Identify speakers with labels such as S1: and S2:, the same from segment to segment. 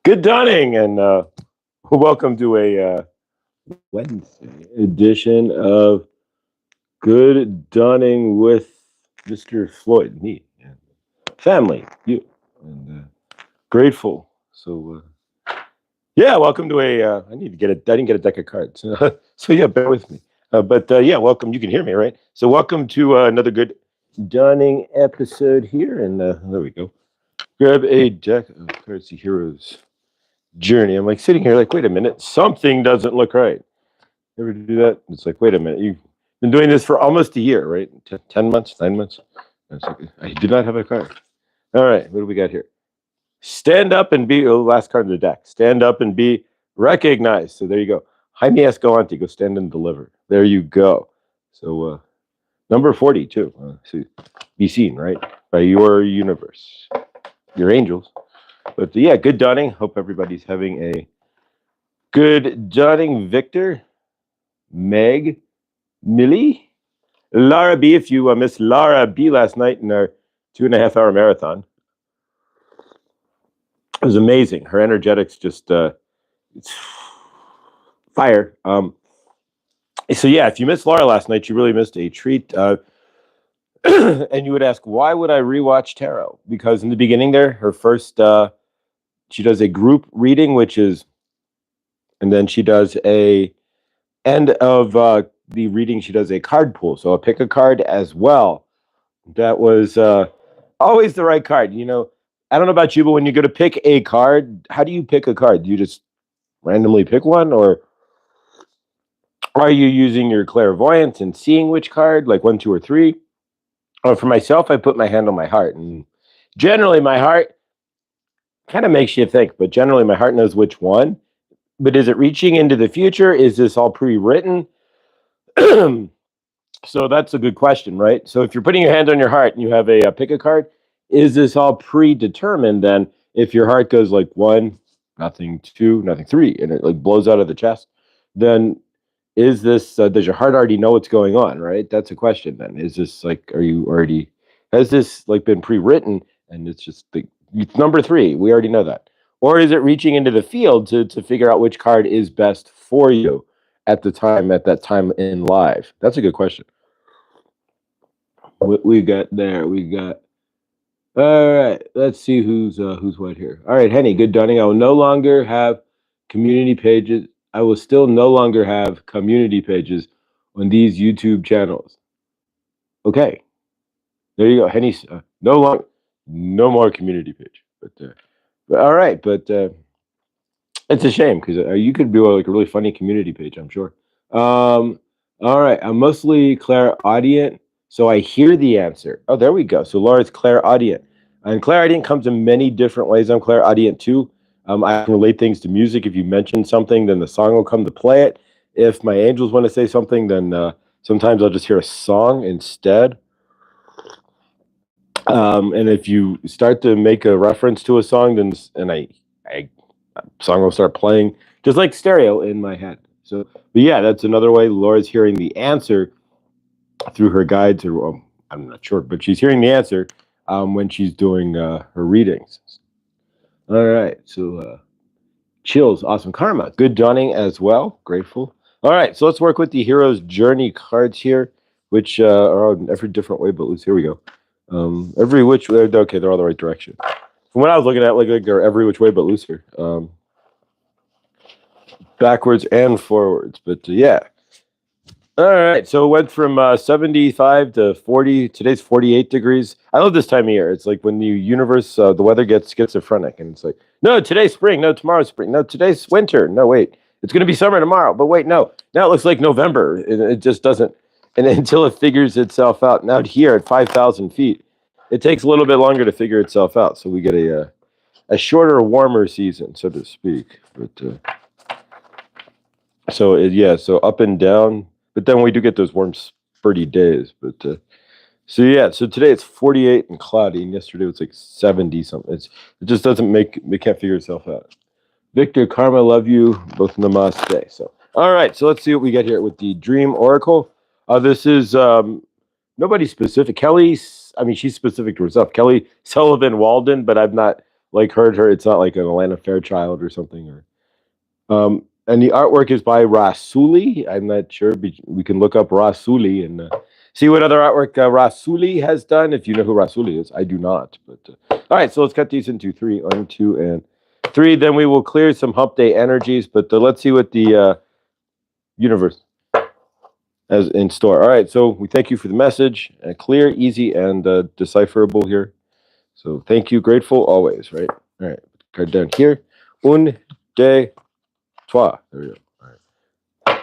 S1: Good dawning, and welcome to a Wednesday edition of Good Dawning with Mr. Floyd, me, and family, you, and grateful. So, yeah, welcome to a. I need to get a. I didn't get a deck of cards, so yeah, bear with me. But yeah, welcome. You can hear me, right? So, welcome to another Good Dawning episode here, and there we go. Grab a deck of Cards to Heroes Journey. I'm like sitting here, like, wait a minute, something doesn't look right. Ever do that? It's like, wait a minute, you've been doing this for almost a year, right? 10 months, 9 months. Like, I do not have a card. All right, what do we got here? Stand up and be, last card of the deck. Stand up and be recognized. So there you go. Jaime Escalante, go stand and deliver. There you go. So number 42, so be seen, right? By your universe, your angels. But yeah, good dawning. Hope everybody's having a good dawning. Victor, Meg, Millie, Lara B. If you missed Lara B last night in our 2.5 hour marathon, it was amazing. Her energetics just it's fire. So yeah, if you missed Laura last night, you really missed a treat. And you would ask, why would I rewatch tarot? Because in the beginning there, her first she does a group reading, which is, and then she does a end of the reading, she does a card pool. So I'll pick a card as well. That was always the right card. You know, I don't know about you, but when you go to pick a card, how do you pick a card? Do you just randomly pick one, or are you using your clairvoyance and seeing which card, like 1, 2, or 3? Or for myself, I put my hand on my heart, and generally my heart kind of makes you think, but generally my heart knows which one. But is it reaching into the future? Is this all pre-written? So that's a good question, right? So if you're putting your hand on your heart and you have a pick a card, is this all predetermined? Then if your heart goes like 1, nothing, 2, nothing, 3, and it like blows out of the chest, then is this does your heart already know what's going on, right? That's a question. Then is this like, are you already, has this like been pre-written, and it's just the number 3, we already know that? Or is it reaching into the field to figure out which card is best for you at the time, at that time in life? That's a good question. What we got there? We got, all right. Let's see who's what here. All right, Henny. Good dawning. I will no longer have community pages. I will still no longer have community pages on these YouTube channels. Okay, there you go, Henny. No more community page. But all right. But it's a shame because you could do like a really funny community page, I'm sure. All right. I'm mostly clairaudient, so I hear the answer. Oh, there we go. So Laura's clairaudient. And clairaudient comes in many different ways. I'm clairaudient too. I can relate things to music. If you mention something, then the song will come to play it. If my angels want to say something, then sometimes I'll just hear a song instead. And if you start to make a reference to a song, then I song will start playing just like stereo in my head. So, but yeah, that's another way Laura's hearing the answer through her guides, or I'm not sure, but she's hearing the answer when she's doing her readings. All right, so chills, awesome karma, good dawning as well. Grateful. All right, so let's work with the hero's journey cards here, which are in every different way, but let's here we go. Every which way, okay, they're all the right direction. From what I was looking at, like they're every which way but loose here. Backwards and forwards, but yeah. All right, so it went from 75 to 40. Today's 48 degrees. I love this time of year. It's like when the universe, the weather gets schizophrenic, and it's like, no, today's spring. No, tomorrow's spring. No, today's winter. No, wait, it's going to be summer tomorrow. But wait, no, now it looks like November. It just doesn't. And until it figures itself out, now here at 5,000 feet, it takes a little bit longer to figure itself out. So we get a shorter, warmer season, so to speak. But yeah, so up and down. But then we do get those warm, spurty days. But so yeah, so today it's 48 and cloudy, and yesterday it was like 70 something. It just doesn't it can't figure itself out. Victor, Karma, love you, both namaste. So all right, so let's see what we get here with the Dream Oracle. This is nobody specific. Kelly, I mean, she's specific to herself. Kelly Sullivan Walden, but I've not like heard her. It's not like an Atlanta Fairchild or something. And the artwork is by Rasuli. I'm not sure. We can look up Rasuli and see what other artwork Rasuli has done. If you know who Rasuli is, I do not. But all right, so let's cut these into 3, 1, 2, and 3. Then we will clear some hump day energies. But let's see what the universe has in store. All right, so we thank you for the message. Clear, easy, and decipherable here. So thank you, grateful always. Right. All right, card down here. Un, deux, trois. There we go. All right.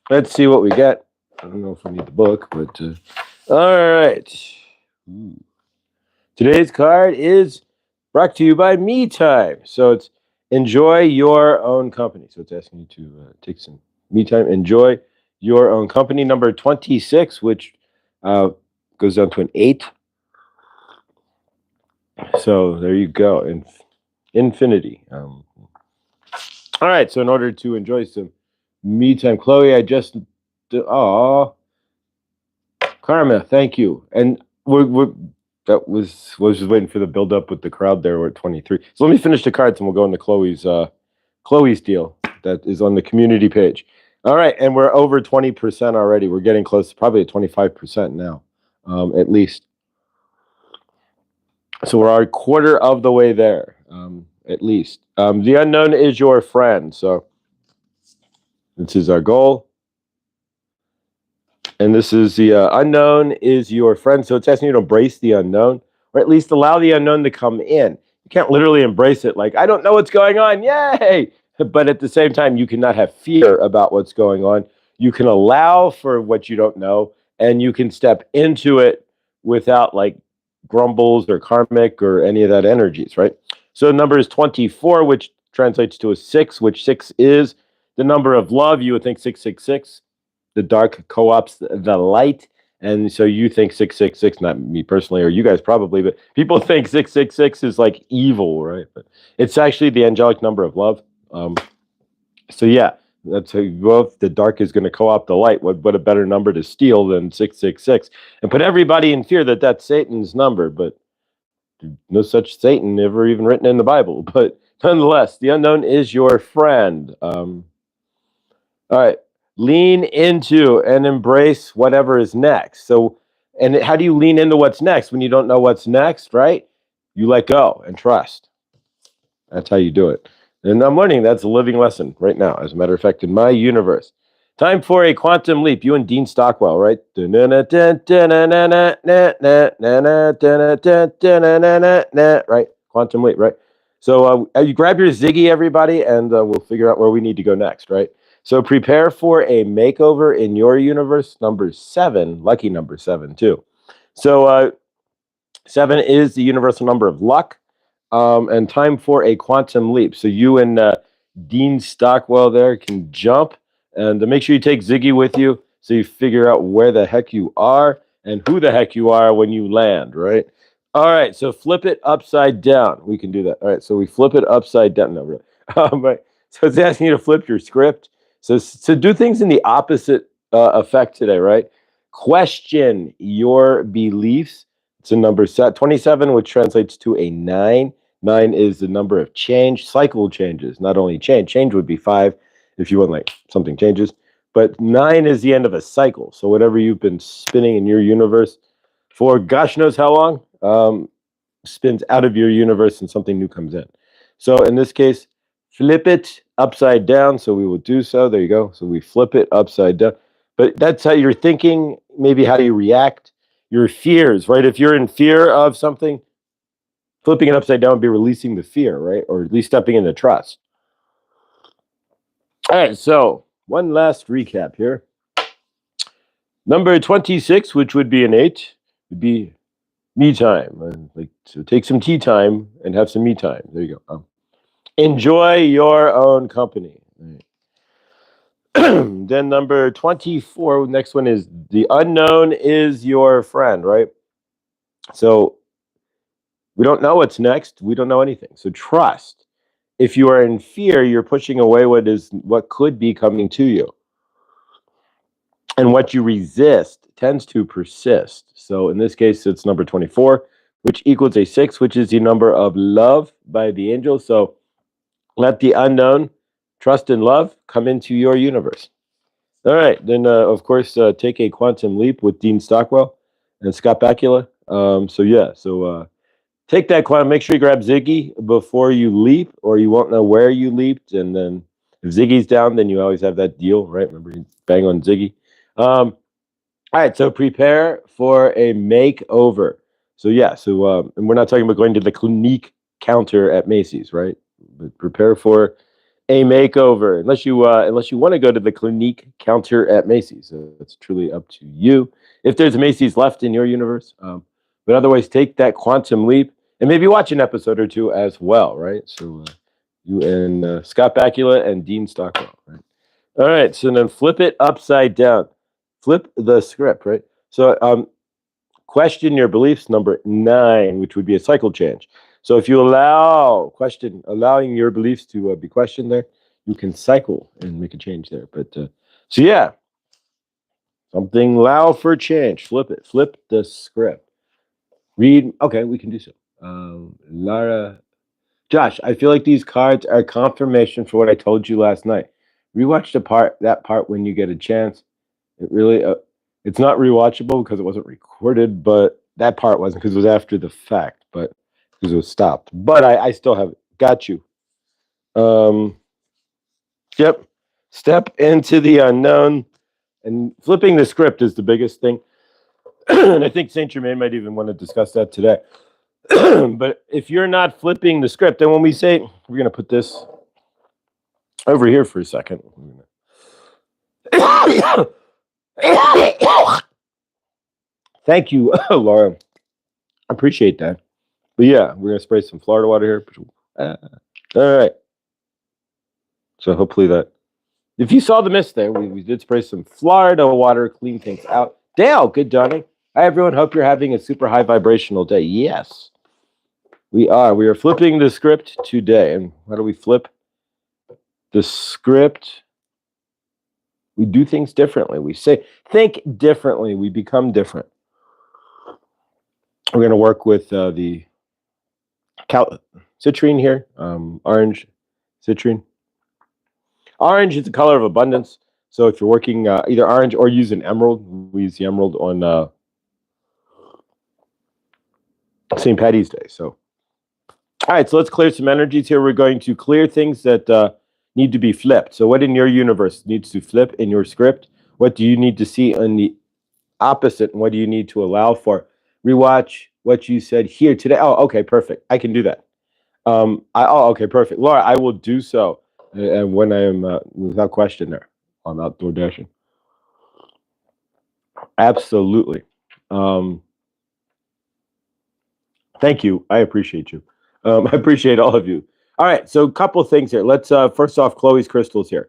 S1: Let's see what we get. I don't know if we need the book, but all right. Today's card is brought to you by Me Time. So it's enjoy your own company. So it's asking you to take some me time, enjoy your own company. Number 26, which goes down to an 8. So there you go. Infinity. All right. So in order to enjoy some me time, Chloe, I just Karma, thank you. And that was just waiting for the build up with the crowd there. We're at 23. So let me finish the cards and we'll go into Chloe's deal that is on the community page. All right, and we're over 20% already. We're getting close, probably at 25% now, at least. So we're a quarter of the way there, at least. The unknown is your friend. So this is our goal. And this is the unknown is your friend. So it's asking you to embrace the unknown, or at least allow the unknown to come in. You can't literally embrace it like, I don't know what's going on. Yay! But at the same time, you cannot have fear about what's going on. You can allow for what you don't know, and you can step into it without like grumbles or karmic or any of that energies, right? So the number is 24, which translates to a 6, which 6 is the number of love. You would think 666. The dark co-ops the light, and so you think 666, not me personally, or you guys probably, but people think 666 is like evil, right? But it's actually the angelic number of love. So yeah, that's how the dark is going to co-opt the light. What a better number to steal than 666 and put everybody in fear that that's Satan's number, but no such Satan ever even written in the Bible. But nonetheless, the unknown is your friend. All right. Lean into and embrace whatever is next. So, and how do you lean into what's next when you don't know what's next, right? You let go and trust. That's how you do it. And I'm learning that's a living lesson right now, as a matter of fact, in my universe. Time for a quantum leap. You and Dean Stockwell, right? Right? Quantum leap, right? So you grab your Ziggy, everybody, and we'll figure out where we need to go next, right? So prepare for a makeover in your universe. Number 7, lucky number 7 too. So 7 is the universal number of luck, and time for a quantum leap. So you and Dean Stockwell there can jump, and make sure you take Ziggy with you so you figure out where the heck you are and who the heck you are when you land, right? All right, so flip it upside down. We can do that. All right, so we flip it upside down. No, really. Right. So it's asking you to flip your script. So do things in the opposite effect today, right? Question your beliefs. It's a number 27, which translates to a 9. 9 is the number of change, cycle changes, not only change. Change would be 5 if you want like something changes, but 9 is the end of a cycle. So whatever you've been spinning in your universe for gosh knows how long, spins out of your universe and something new comes in. So in this case, flip it upside down. So we will do so. There you go. So we flip it upside down. But that's how you're thinking, maybe how you react, your fears, right? If you're in fear of something, flipping it upside down would be releasing the fear, right? Or at least stepping into trust. All right. So one last recap here. Number 26, which would be an 8, would be me time. So take some tea time and have some me time. There you go. Enjoy your own company. Right. Then number 24, next one is the unknown is your friend, right? So we don't know what's next. We don't know anything. So trust. If you are in fear, you're pushing away what could be coming to you. And what you resist tends to persist. So in this case, it's number 24, which equals a 6, which is the number of love by the angel. So let the unknown, trust, and love come into your universe. All right, then of course take a quantum leap with Dean Stockwell and Scott Bakula. So take that quantum. Make sure you grab Ziggy before you leap, or you won't know where you leaped. And then if Ziggy's down, then you always have that deal, right? Remember, you bang on Ziggy. All right, so prepare for a makeover. And we're not talking about going to the Clinique counter at Macy's, right? But prepare for a makeover, unless you want to go to the Clinique counter at Macy's. So it's truly up to you. If there's a Macy's left in your universe, but otherwise, take that quantum leap and maybe watch an episode or two as well, right? So you and Scott Bakula and Dean Stockwell, right? All right, so then flip it upside down. Flip the script, right? So question your beliefs, number 9, which would be a cycle change. So if you allowing your beliefs to be questioned there, you can cycle and make a change there. But something loud for change. Flip it. Flip the script. Read. Okay, we can do so. Lara, Josh, I feel like these cards are confirmation for what I told you last night. Rewatch that part when you get a chance. It really, it's not rewatchable because it wasn't recorded, but that part wasn't because it was after the fact, but because it was stopped. But I still have it. Got you. Yep. Step into the unknown, and flipping the script is the biggest thing. And I think Saint Germain might even want to discuss that today. But if you're not flipping the script, and when we say we're going to put this over here for a second. Thank you, Laura. I appreciate that. But yeah, we're going to spray some Florida water here. All right. So hopefully that, if you saw the mist there, we did spray some Florida water, clean things out. Dale, good dawning. Hi, everyone. Hope you're having a super high vibrational day. Yes, we are. We are flipping the script today. And how do we flip the script? We do things differently. We say, think differently. We become different. We're going to work with the citrine here, orange citrine. Orange is the color of abundance. So if you're working either orange or use an emerald, we use the emerald on St. Paddy's Day. So, all right, so let's clear some energies here. We're going to clear things that need to be flipped. So what in your universe needs to flip in your script? What do you need to see on the opposite? And what do you need to allow for? Rewatch what you said here today. Oh, okay, perfect. I can do that. Okay, perfect. Laura, I will do so. And when I am, without question there, on outdoor dashing. Absolutely. Thank you. I appreciate you. I appreciate all of you. All right, so a couple of things here. Let's first off, Chloe's crystals here.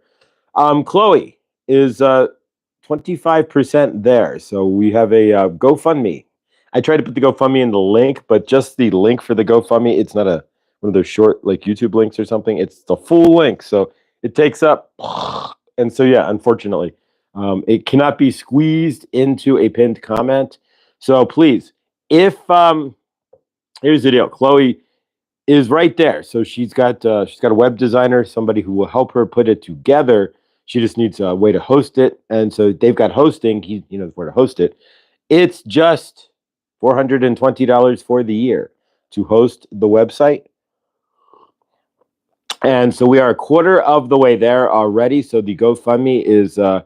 S1: Chloe is 25% there. So we have a GoFundMe. I tried to put the GoFundMe in the link, but just the link for the GoFundMe, it's not one of those short like YouTube links or something. It's the full link. So it takes up. And so, yeah, unfortunately, it cannot be squeezed into a pinned comment. So please, if here's the deal, Chloe is right there. So she's got a web designer, somebody who will help her put it together. She just needs a way to host it. And so they've got hosting. He knows where to host it. It's just $420 for the year to host the website. And so we are a quarter of the way there already. So the GoFundMe is, I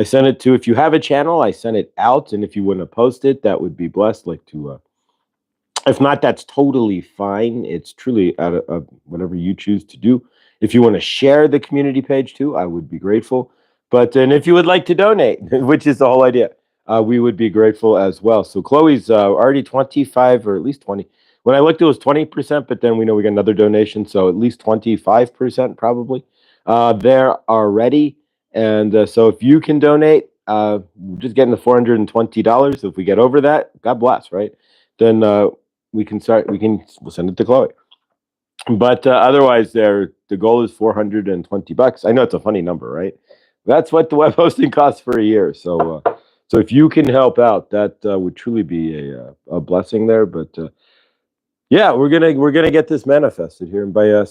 S1: sent it to, if you have a channel, I sent it out. And if you want to post it, that would be blessed. Like to, if not, that's totally fine. It's truly out of whatever you choose to do. If you want to share the community page too, I would be grateful. But and if you would like to donate, which is the whole idea, we would be grateful as well. So Chloe's already 25 or at least 20. When I looked, it was 20%, but then we know we got another donation, so at least 25% probably there already. And so if you can donate, just getting the $420. If we get over that, God bless, right? Then we can start. We'll send it to Chloe. But otherwise, the goal is $420. I know it's a funny number, right? That's what the web hosting costs for a year. So if you can help out, that would truly be a blessing there. But Yeah, we're gonna get this manifested here, and by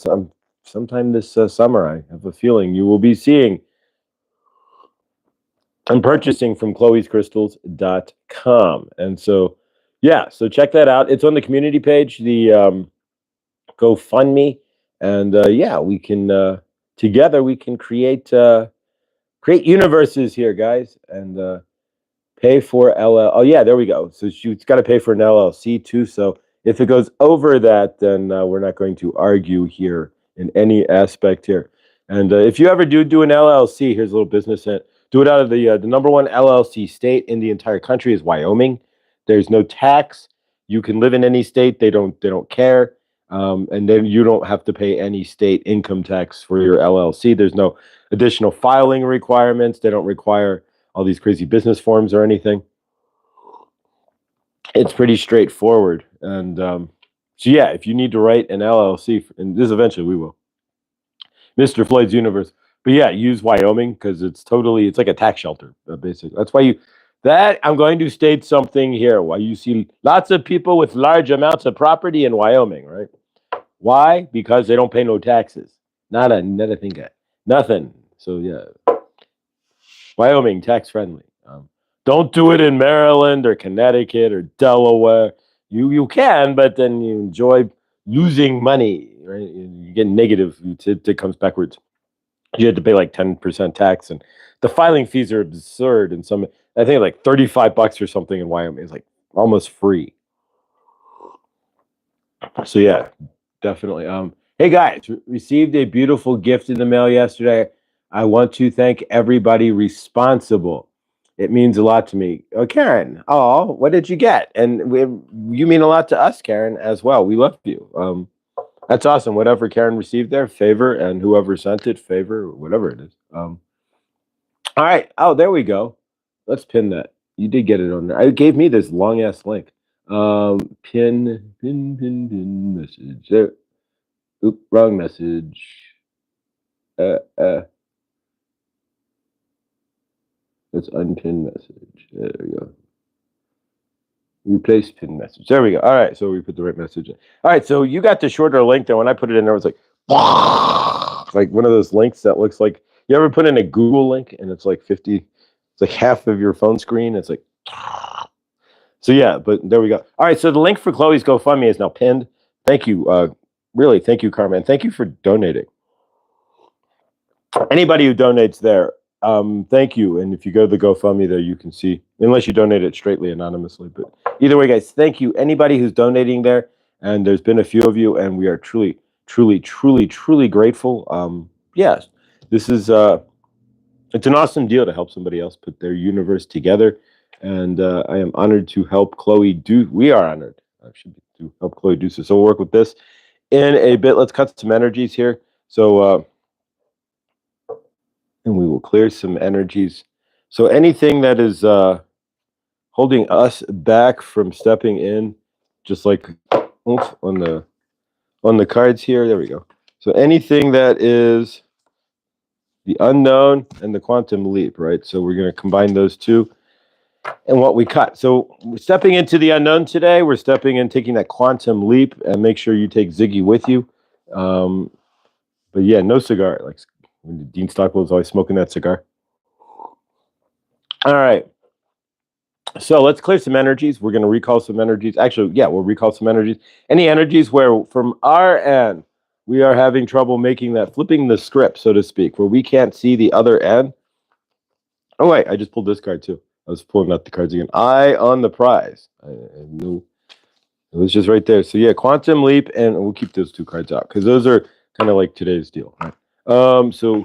S1: sometime this summer, I have a feeling you will be seeing and purchasing from chloescrystals.com. And so, yeah, so check that out. It's on the community page, the GoFundMe, and yeah, we can together we can create universes here, guys, and pay for LL. Oh yeah, there we go. So she's got to pay for an LLC too. So if it goes over that, then we're not going to argue here in any aspect here. And if you ever do an LLC, here's a little business hint. Do it out of the number one LLC state in the entire country is Wyoming. There's no tax. You can live in any state. They don't care. And then you don't have to pay any state income tax for your LLC. There's no additional filing requirements. They don't require all these crazy business forms or anything. It's pretty straightforward. And so, yeah, if you need to write an LLC, and this eventually we will, Mr. Floyd's Universe. But yeah, use Wyoming because it's like a tax shelter, basically. That's why I'm going to state something here. Why you see lots of people with large amounts of property in Wyoming, right? Why? Because they don't pay no taxes. Not a thing. Nothing. So yeah, Wyoming, tax friendly. Don't do it in Maryland or Connecticut or Delaware. You can, but then you enjoy losing money, right? You get negative. It comes backwards. You had to pay like 10% tax, and the filing fees are absurd. And I think like $35 or something in Wyoming is like almost free. So yeah, definitely. Hey guys, received a beautiful gift in the mail yesterday. I want to thank everybody responsible. It means a lot to me. Oh, Karen, oh, what did you get? And you mean a lot to us, Karen, as well. We love you. That's awesome. Whatever Karen received there, favor, and whoever sent it, favor, whatever it is. All right. Oh, there we go. Let's pin that. You did get it on there. It gave me this long ass link. Pin message. There. Oop, wrong message. Let's unpin message. There we go. Replace pin message. There we go. All right, so we put the right message in. All right, so you got the shorter link there. When I put it in there, it was like one of those links that looks like, you ever put in a Google link and it's like 50, it's like half of your phone screen. It's like, so yeah, but there we go. All right, so the link for Chloe's GoFundMe is now pinned. Thank you. Really, thank you, Carmen. Thank you for donating. Anybody who donates there, thank you. And if you go to the GoFundMe there, you can see, unless you donate it straightly anonymously. But either way, guys, thank you. Anybody who's donating there, and there's been a few of you, and we are truly, truly, truly, truly grateful. Yes, this is it's an awesome deal to help somebody else put their universe together. And I am honored to help Chloe do. We are honored. I should be to help Chloe do so. So we'll work with this in a bit. Let's cut some energies here. So. And we will clear some energies. So anything that is holding us back from stepping in, just like on the cards here, there we go. So anything that is the unknown and the quantum leap, right? So we're going to combine those two and what we cut. So we're stepping into the unknown today. We're stepping in, taking that quantum leap, and make sure you take Ziggy with you. But yeah, no cigar. Like Dean Stockwell is always smoking that cigar. All right. So let's clear some energies. We're going to recall some energies. Actually, yeah, we'll recall some energies. Any energies where from our end, we are having trouble making that, flipping the script, so to speak, where we can't see the other end. Oh, wait, I just pulled this card too. I was pulling out the cards again. Eye on the prize. I knew it was just right there. So yeah, quantum leap, and we'll keep those two cards out because those are kind of like today's deal. Right? So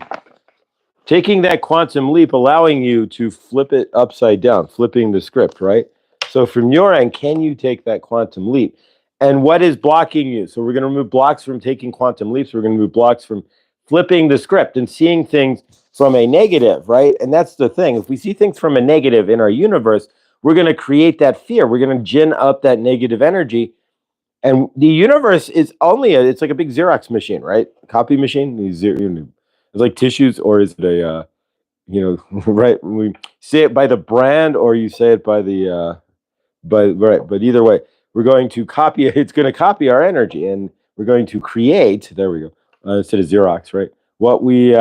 S1: taking that quantum leap, allowing you to flip it upside down, flipping the script, right? So from your end, can you take that quantum leap? And what is blocking you? So we're going to remove blocks from taking quantum leaps. We're going to remove blocks from flipping the script and seeing things from a negative, right? And that's the thing. If we see things from a negative in our universe, we're going to create that fear. We're going to gin up that negative energy. And the universe is it's like a big Xerox machine, right? A copy machine. It's like tissues, or is it a, right? We say it by the brand, or you say it by the, right. But either way, we're going to copy, it's going to copy our energy, and we're going to create, there we go, instead of Xerox, right? What we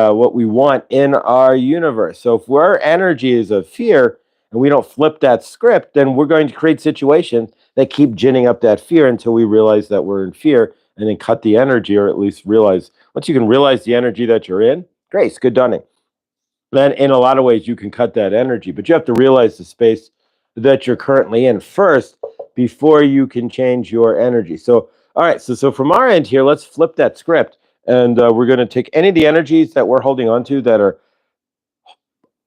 S1: want in our universe. So if our energy is of fear and we don't flip that script, then we're going to create situations that keep ginning up that fear until we realize that we're in fear, and then cut the energy, or at least realize, once you can realize the energy that you're in, grace, good dunning. Then in a lot of ways you can cut that energy, but you have to realize the space that you're currently in first before you can change your energy. So, all right, so from our end here, let's flip that script, and we're going to take any of the energies that we're holding on to that are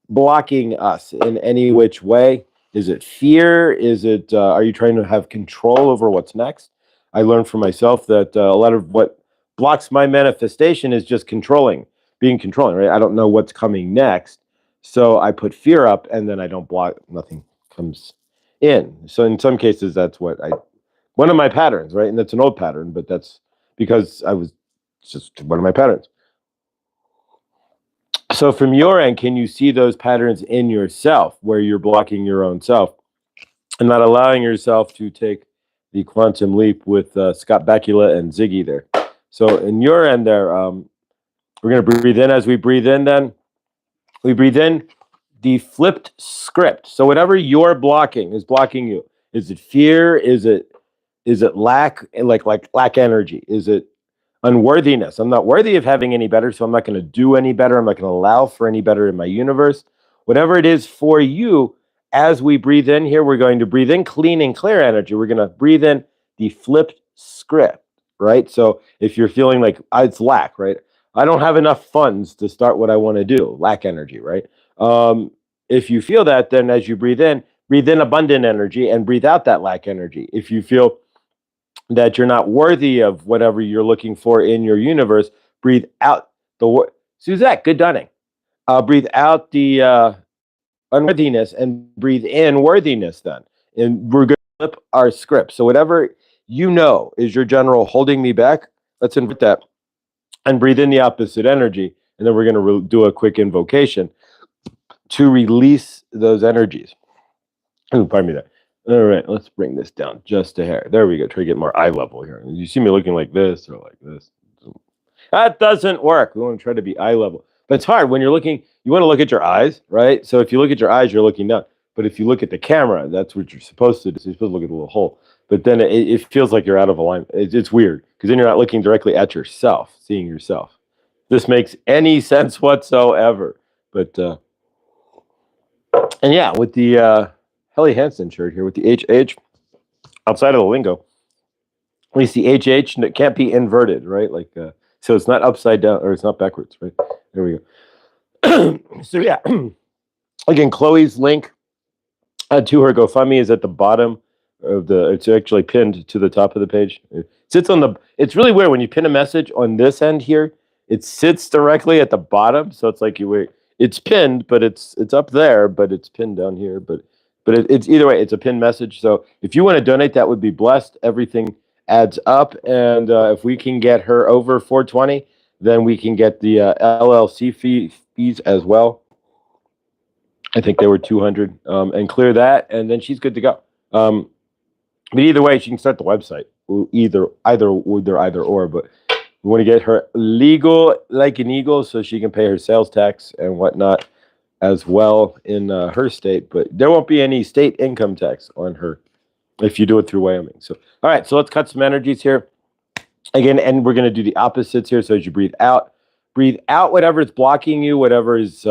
S1: blocking us in any which way. Is it fear? Is it, are you trying to have control over what's next? I learned for myself that a lot of what blocks my manifestation is just being controlling, right? I don't know what's coming next. So I put fear up, and then I don't block, nothing comes in. So in some cases, that's one of my patterns, right? And that's an old pattern, but that's because it's just one of my patterns. So from your end, can you see those patterns in yourself where you're blocking your own self and not allowing yourself to take the quantum leap with Scott Bakula and Ziggy there? So in your end there, we're going to breathe in. As we breathe in, then we breathe in the flipped script. So whatever you're blocking is blocking you. Is it fear? Is it lack, like lack energy? Is it unworthiness? I'm not worthy of having any better, so I'm not going to do any better. I'm not going to allow for any better in my universe. Whatever it is for you, as we breathe in here, we're going to breathe in clean and clear energy. We're going to breathe in the flipped script, right? So if you're feeling like it's lack, right? I don't have enough funds to start what I want to do, lack energy, right? If you feel that, then as you breathe in abundant energy and breathe out that lack energy. If you feel that you're not worthy of whatever you're looking for in your universe, breathe out the Suzette, good dunning. Breathe out the unworthiness and breathe in worthiness then. And we're going to flip our script. So whatever you know is your general holding me back, let's invert that and breathe in the opposite energy. And then we're going to do a quick invocation to release those energies. Ooh, pardon me that. All right, let's bring this down just a hair. There we go. Try to get more eye level here. You see me looking like this or like this. That doesn't work. We want to try to be eye level. But it's hard when you're looking, you want to look at your eyes, right? So if you look at your eyes, you're looking down. But if you look at the camera, that's what you're supposed to do. So you're supposed to look at the little hole. But then it feels like you're out of alignment. It's weird because then you're not looking directly at yourself, seeing yourself. This makes any sense whatsoever. But, and yeah, with the Helly Hansen shirt here, with the HH, outside of the lingo, at least the HH can't be inverted, right? Like, so it's not upside down, or it's not backwards, right? There we go. So yeah, again, Chloe's link to her GoFundMe is at the bottom of it's actually pinned to the top of the page. It sits it's really weird when you pin a message on this end here, it sits directly at the bottom. So it's like it's pinned, but it's up there, but it's pinned down here. But it's either way, it's a pinned message. So if you want to donate, that would be blessed. Everything adds up. And if we can get her over 420, then we can get the LLC fees as well. I think they were 200, and clear that, and then she's good to go. But either way, she can start the website. Either or. But we want to get her legal like an eagle, so she can pay her sales tax and whatnot as well in her state. But there won't be any state income tax on her if you do it through Wyoming. So, all right, so let's cut some energies here again, and we're going to do the opposites here. So as you breathe out whatever is blocking you, whatever is.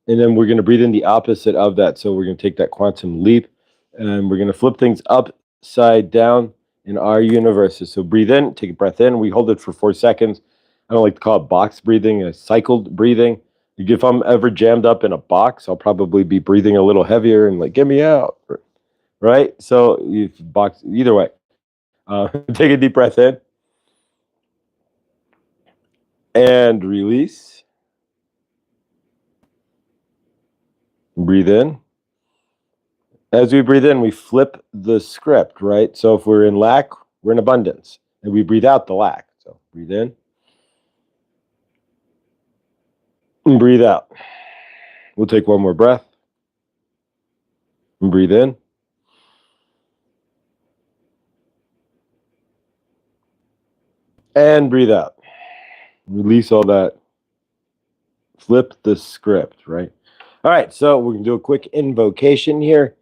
S1: And then we're going to breathe in the opposite of that. So we're going to take that quantum leap, and we're going to flip things upside down in our universes. So breathe in, take a breath in. We hold it for 4 seconds. I don't like to call it box breathing, cycled breathing. If I'm ever jammed up in a box, I'll probably be breathing a little heavier and like, get me out, right? So either way, take a deep breath in and release. Breathe in. As we breathe in, we flip the script, right? So if we're in lack, we're in abundance. And we breathe out the lack. So breathe in. And breathe out. We'll take one more breath. And breathe in. And breathe out. Release all that. Flip the script, right? All right, so we're going to do a quick invocation here.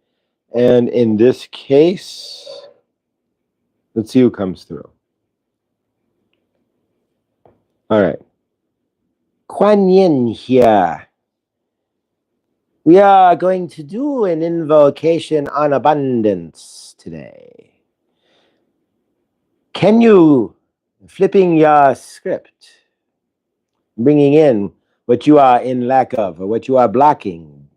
S1: And in this case, let's see who comes through. All right. Kuan Yin here. We are going to do an invocation on abundance today. Can you, flipping your script, bringing in what you are in lack of or what you are blocking,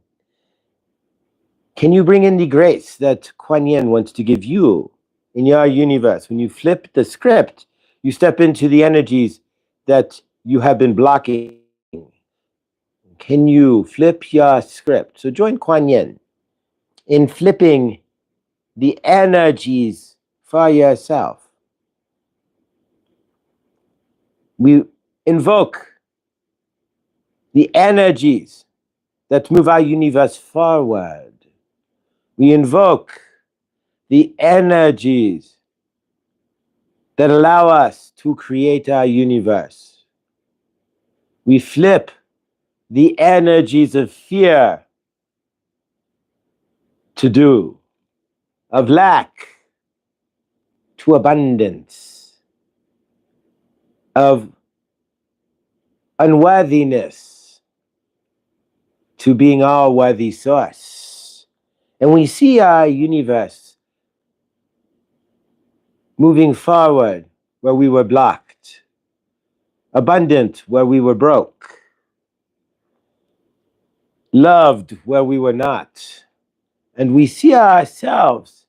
S1: can you bring in the grace that Kuan Yin wants to give you in your universe? When you flip the script, you step into the energies that you have been blocking. Can you flip your script? So join Kuan Yin in flipping the energies for yourself. We invoke the energies that move our universe forward. We invoke the energies that allow us to create our universe. We flip the energies of fear to do, of lack to abundance, of unworthiness to being our worthy source. And we see our universe moving forward where we were blocked, abundant where we were broke, loved where we were not. And we see ourselves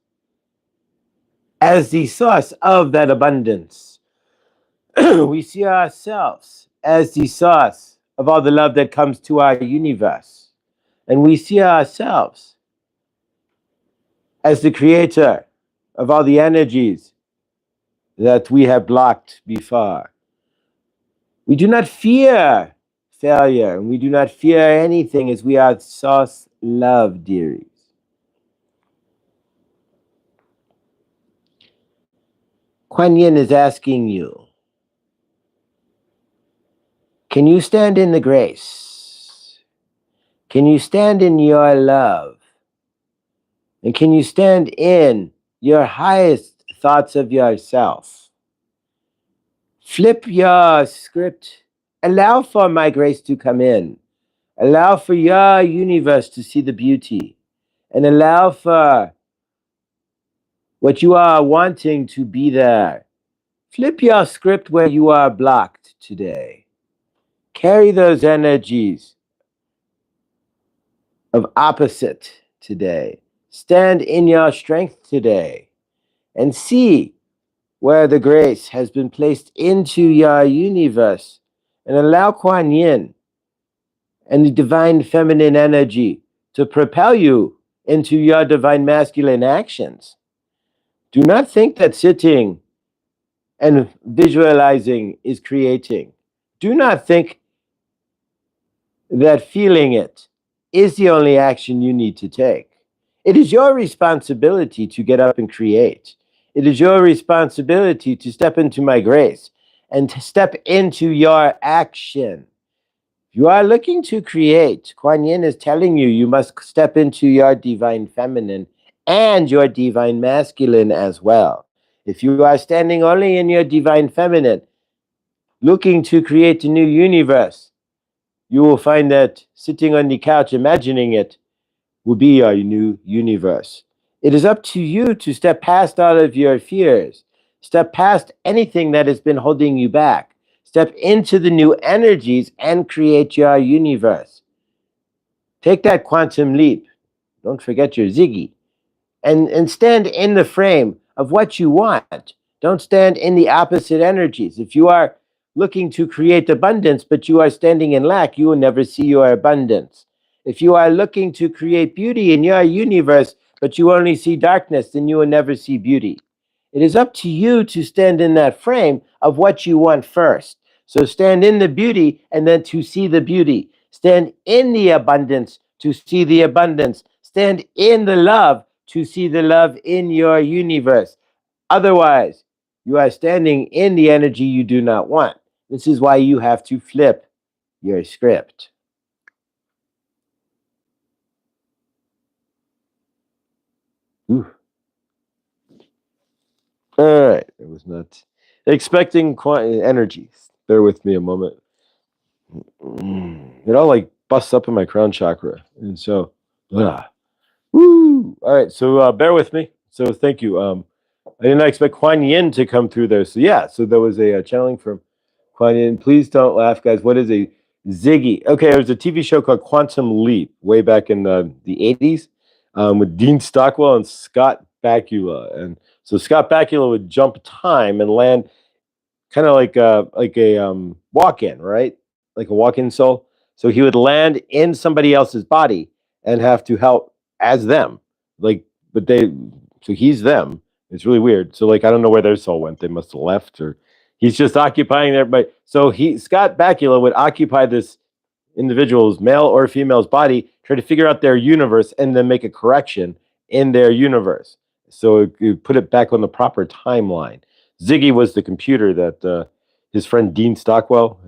S1: as the source of that abundance. We see ourselves as the source of all the love that comes to our universe. And we see ourselves as the creator of all the energies that we have blocked before. We do not fear failure, and we do not fear anything as we are source love, dearies. Kuan Yin is asking you, can you stand in the grace? Can you stand in your love? And can you stand in your highest thoughts of yourself? Flip your script. Allow for my grace to come in. Allow for your universe to see the beauty. And allow for what you are wanting to be there. Flip your script where you are blocked today. Carry those energies of opposite today. Stand in your strength today and see where the grace has been placed into your universe, and allow Kuan Yin and the divine feminine energy to propel you into your divine masculine actions. Do not think that sitting and visualizing is creating. Do not think that feeling it is the only action you need to take. It is your responsibility to get up and create. It is your responsibility to step into my grace and to step into your action. You are looking to create. Kuan Yin is telling you you must step into your divine feminine and your divine masculine as well. If you are standing only in your divine feminine, looking to create a new universe, you will find that sitting on the couch imagining it will be your new universe. It is up to you to step past all of your fears, step past anything that has been holding you back, step into the new energies and create your universe. Take that quantum leap. Don't forget your Ziggy. And stand in the frame of what you want. Don't stand in the opposite energies. If you are looking to create abundance, but you are standing in lack, you will never see your abundance. If you are looking to create beauty in your universe, but you only see darkness, then you will never see beauty. It is up to you to stand in that frame of what you want first. So stand in the beauty and then to see the beauty. Stand in the abundance to see the abundance. Stand in the love to see the love in your universe. Otherwise, You are standing in the energy you do not want. This is why you have to flip your script. Ooh. All right, it was not expecting energies. Bear with me a moment. It all like busts up in my crown chakra, and so, woo! All right, so bear with me. So thank you. I did not expect Kuan Yin to come through there. So yeah, so there was a channeling from Kuan Yin. Please don't laugh, guys. What is a Ziggy? Okay, there was a TV show called Quantum Leap way back in the 80s with Dean Stockwell and Scott Bakula. And so Scott Bakula would jump time and land kind of like a walk-in, right? Like a walk-in soul. So he would land in somebody else's body and have to help as them. Like, but they, so he's them. It's really weird. So like, I don't know where their soul went. They must have left, or he's just occupying everybody. So Scott Bakula would occupy this individual's, male or female's body, try to figure out their universe, and then make a correction in their universe. So you put it back on the proper timeline. Ziggy was the computer that his friend Dean Stockwell,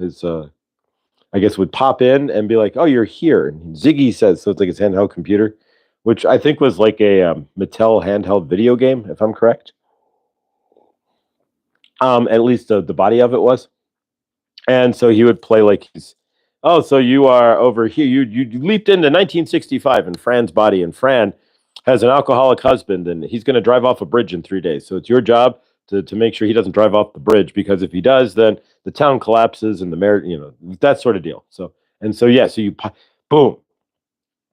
S1: I guess, would pop in and be like, "Oh, you're here." And Ziggy says, so it's like his handheld computer, which I think was like a Mattel handheld video game, if I'm correct. At least the body of it was. And so he would play like he's, oh, so you are over here. You leaped into 1965 in Fran's body, and Fran has an alcoholic husband, and he's going to drive off a bridge in 3 days. So it's your job to make sure he doesn't drive off the bridge, because if he does, then the town collapses and the mayor, that sort of deal. So yeah, so you boom,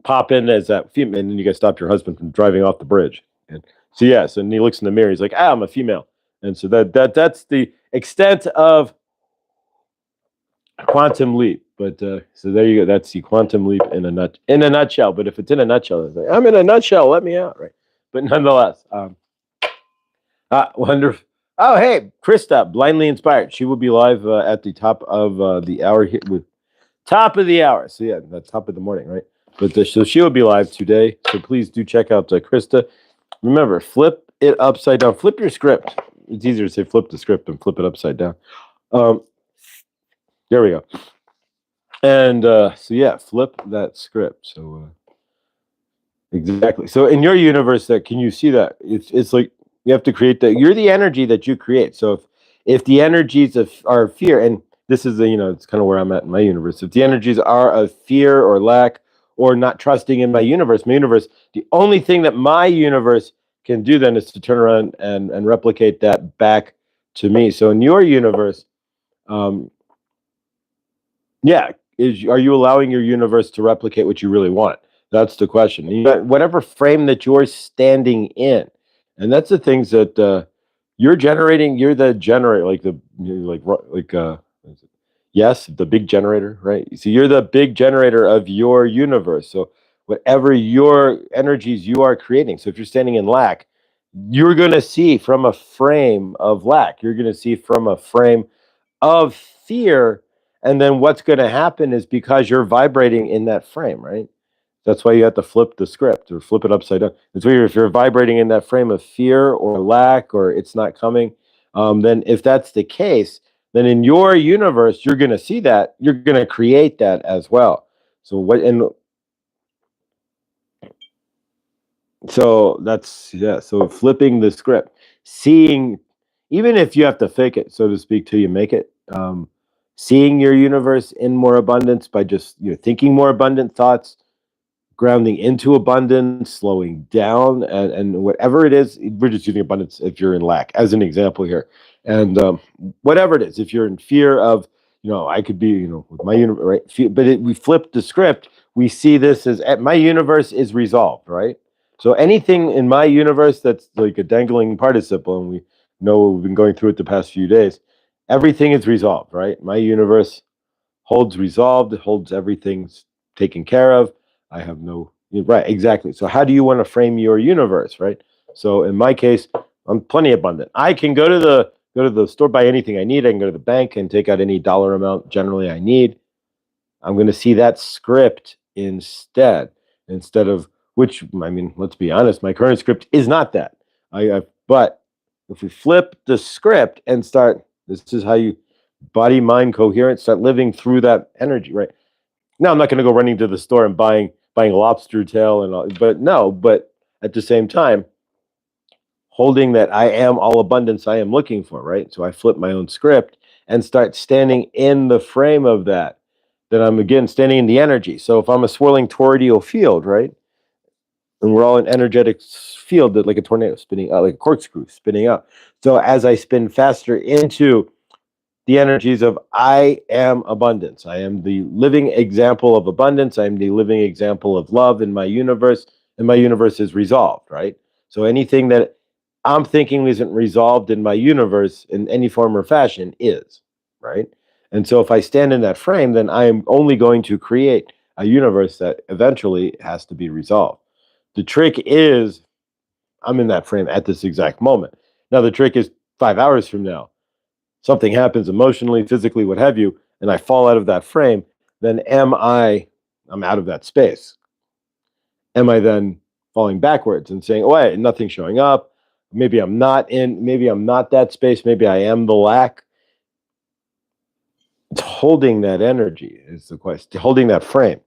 S1: pop in as that female, and then you got to stop your husband from driving off the bridge. And so yes, and he looks in the mirror. He's like, I'm a female, and so that's the extent of Quantum Leap. But so there you go. That's the Quantum Leap in a nutshell. But if it's in a nutshell, it's like, I'm in a nutshell. Let me out, right? But nonetheless, wonderful. Oh, hey, Krista, blindly inspired. She will be live at the top of the hour here. Top of the hour. So yeah, that's top of the morning, right? But so she will be live today. So please do check out Krista. Remember, flip it upside down. Flip your script. It's easier to say flip the script than flip it upside down. There we go. And so yeah, flip that script. So exactly. So in your universe, can you see that? It's like you have to create that. You're the energy that you create. So if the energies are fear, and this is it's kind of where I'm at in my universe. If the energies are of fear or lack or not trusting in my universe, the only thing that my universe can do then is to turn around and replicate that back to me. So in your universe, yeah, are you allowing your universe to replicate what you really want? That's the question. Whatever frame that you're standing in, and that's the things that you're generating. You're the generator, yes, the big generator, right? So you're the big generator of your universe. So whatever your energies you are creating. So if you're standing in lack, you're going to see from a frame of lack. You're going to see from a frame of fear. And then what's going to happen is, because you're vibrating in that frame, right? That's why you have to flip the script or flip it upside down. It's weird if you're vibrating in that frame of fear or lack or it's not coming. Then if that's the case, then in your universe, you're going to see that. You're going to create that as well. So that's, yeah. So flipping the script, seeing, even if you have to fake it, so to speak, till you make it. Seeing your universe in more abundance by just thinking more abundant thoughts, grounding into abundance, slowing down, and whatever it is. We're just using abundance if you're in lack as an example here, and whatever it is, if you're in fear of, I could be, with my universe, right? But we flip the script. We see this as my universe is resolved, right? So anything in my universe that's like a dangling participle, and we know we've been going through it the past few days. Everything is resolved, right? My universe holds resolved, holds everything's taken care of. I have no, right, exactly. So how do you want to frame your universe, right? So in my case, I'm plenty abundant. I can go to the store, buy anything I need. I can go to the bank and take out any dollar amount generally I need. I'm going to see that script instead of, which, I mean, let's be honest, my current script is not that. But if we flip the script and start, this is how you body, mind, coherence, start living through that energy, right? Now, I'm not going to go running to the store and buying lobster tail and all, but at the same time, holding that I am all abundance I am looking for, right? So I flip my own script and start standing in the frame of that. Then I'm again standing in the energy. So if I'm a swirling toroidal field, right? And we're all an energetic field that like a tornado spinning out, like a corkscrew spinning out. So as I spin faster into the energies of I am abundance. I am the living example of abundance. I'm the living example of love in my universe, and my universe is resolved, right? So anything that I'm thinking isn't resolved in my universe in any form or fashion is, right? And so if I stand in that frame, then I am only going to create a universe that eventually has to be resolved. The trick is I'm in that frame at this exact moment. Now, the trick is 5 hours from now, something happens emotionally, physically, what have you, and I fall out of that frame, then I'm out of that space. Am I then falling backwards and saying, oh, wait, nothing's showing up? Maybe I'm not that space. Maybe I am the lack. It's holding that energy is the question, holding that frame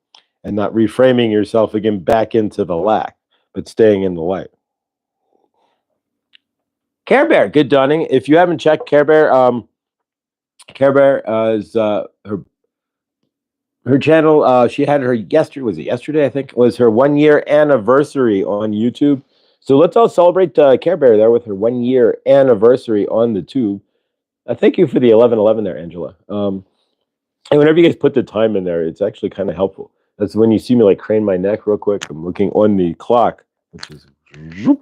S1: and not reframing yourself again back into the lack, but staying in the light. Care Bear, good dawning. If you haven't checked Care Bear is her channel. She had her yesterday. Was it yesterday? I think was her 1 year anniversary on YouTube. So let's all celebrate Care Bear there with her 1 year anniversary on the tube. Thank you for the 1111 there, Angela. And whenever you guys put the time in there, it's actually kind of helpful. That's when you see me like crane my neck real quick. I'm looking on the clock, which is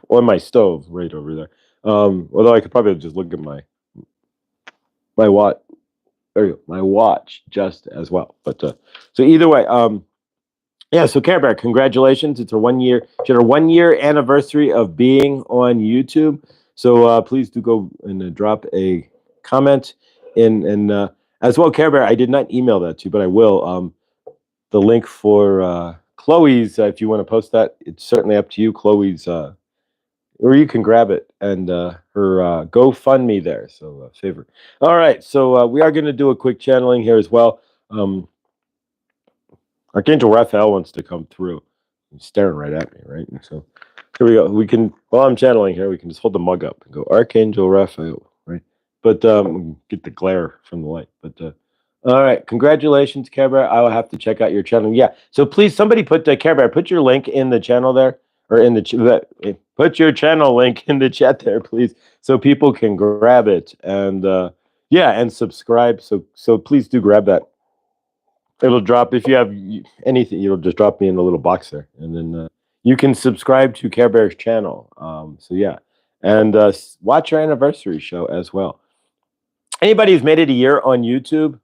S1: on my stove right over there. Although I could probably just look at my watch. There you go, my watch just as well. But so either way, yeah. So Care Bear, congratulations! It's her 1 year. She had her 1 year anniversary of being on YouTube. So please do go and drop a comment in as well. Care Bear, I did not email that to you, but I will. The link for Chloe's, if you want to post that, it's certainly up to you. Chloe's, or you can grab it and her GoFundMe there. So favor. All right, so we are going to do a quick channeling here as well. Archangel Raphael wants to come through. He's staring right at me, right? So here we go. We can, while I'm channeling here, we can just hold the mug up and go Archangel Raphael, right? But get the glare from the light. But all right, congratulations, Care Bear. I will have to check out your channel. Yeah, so please, somebody put Care Bear, put your link in the channel there, or in the put your channel link in the chat there, please, so people can grab it and yeah, and subscribe. So please do grab that. It'll drop if you have anything. You'll just drop me in the little box there, and then you can subscribe to Care Bear's channel. So yeah, and watch our anniversary show as well. Anybody who's made it a year on YouTube,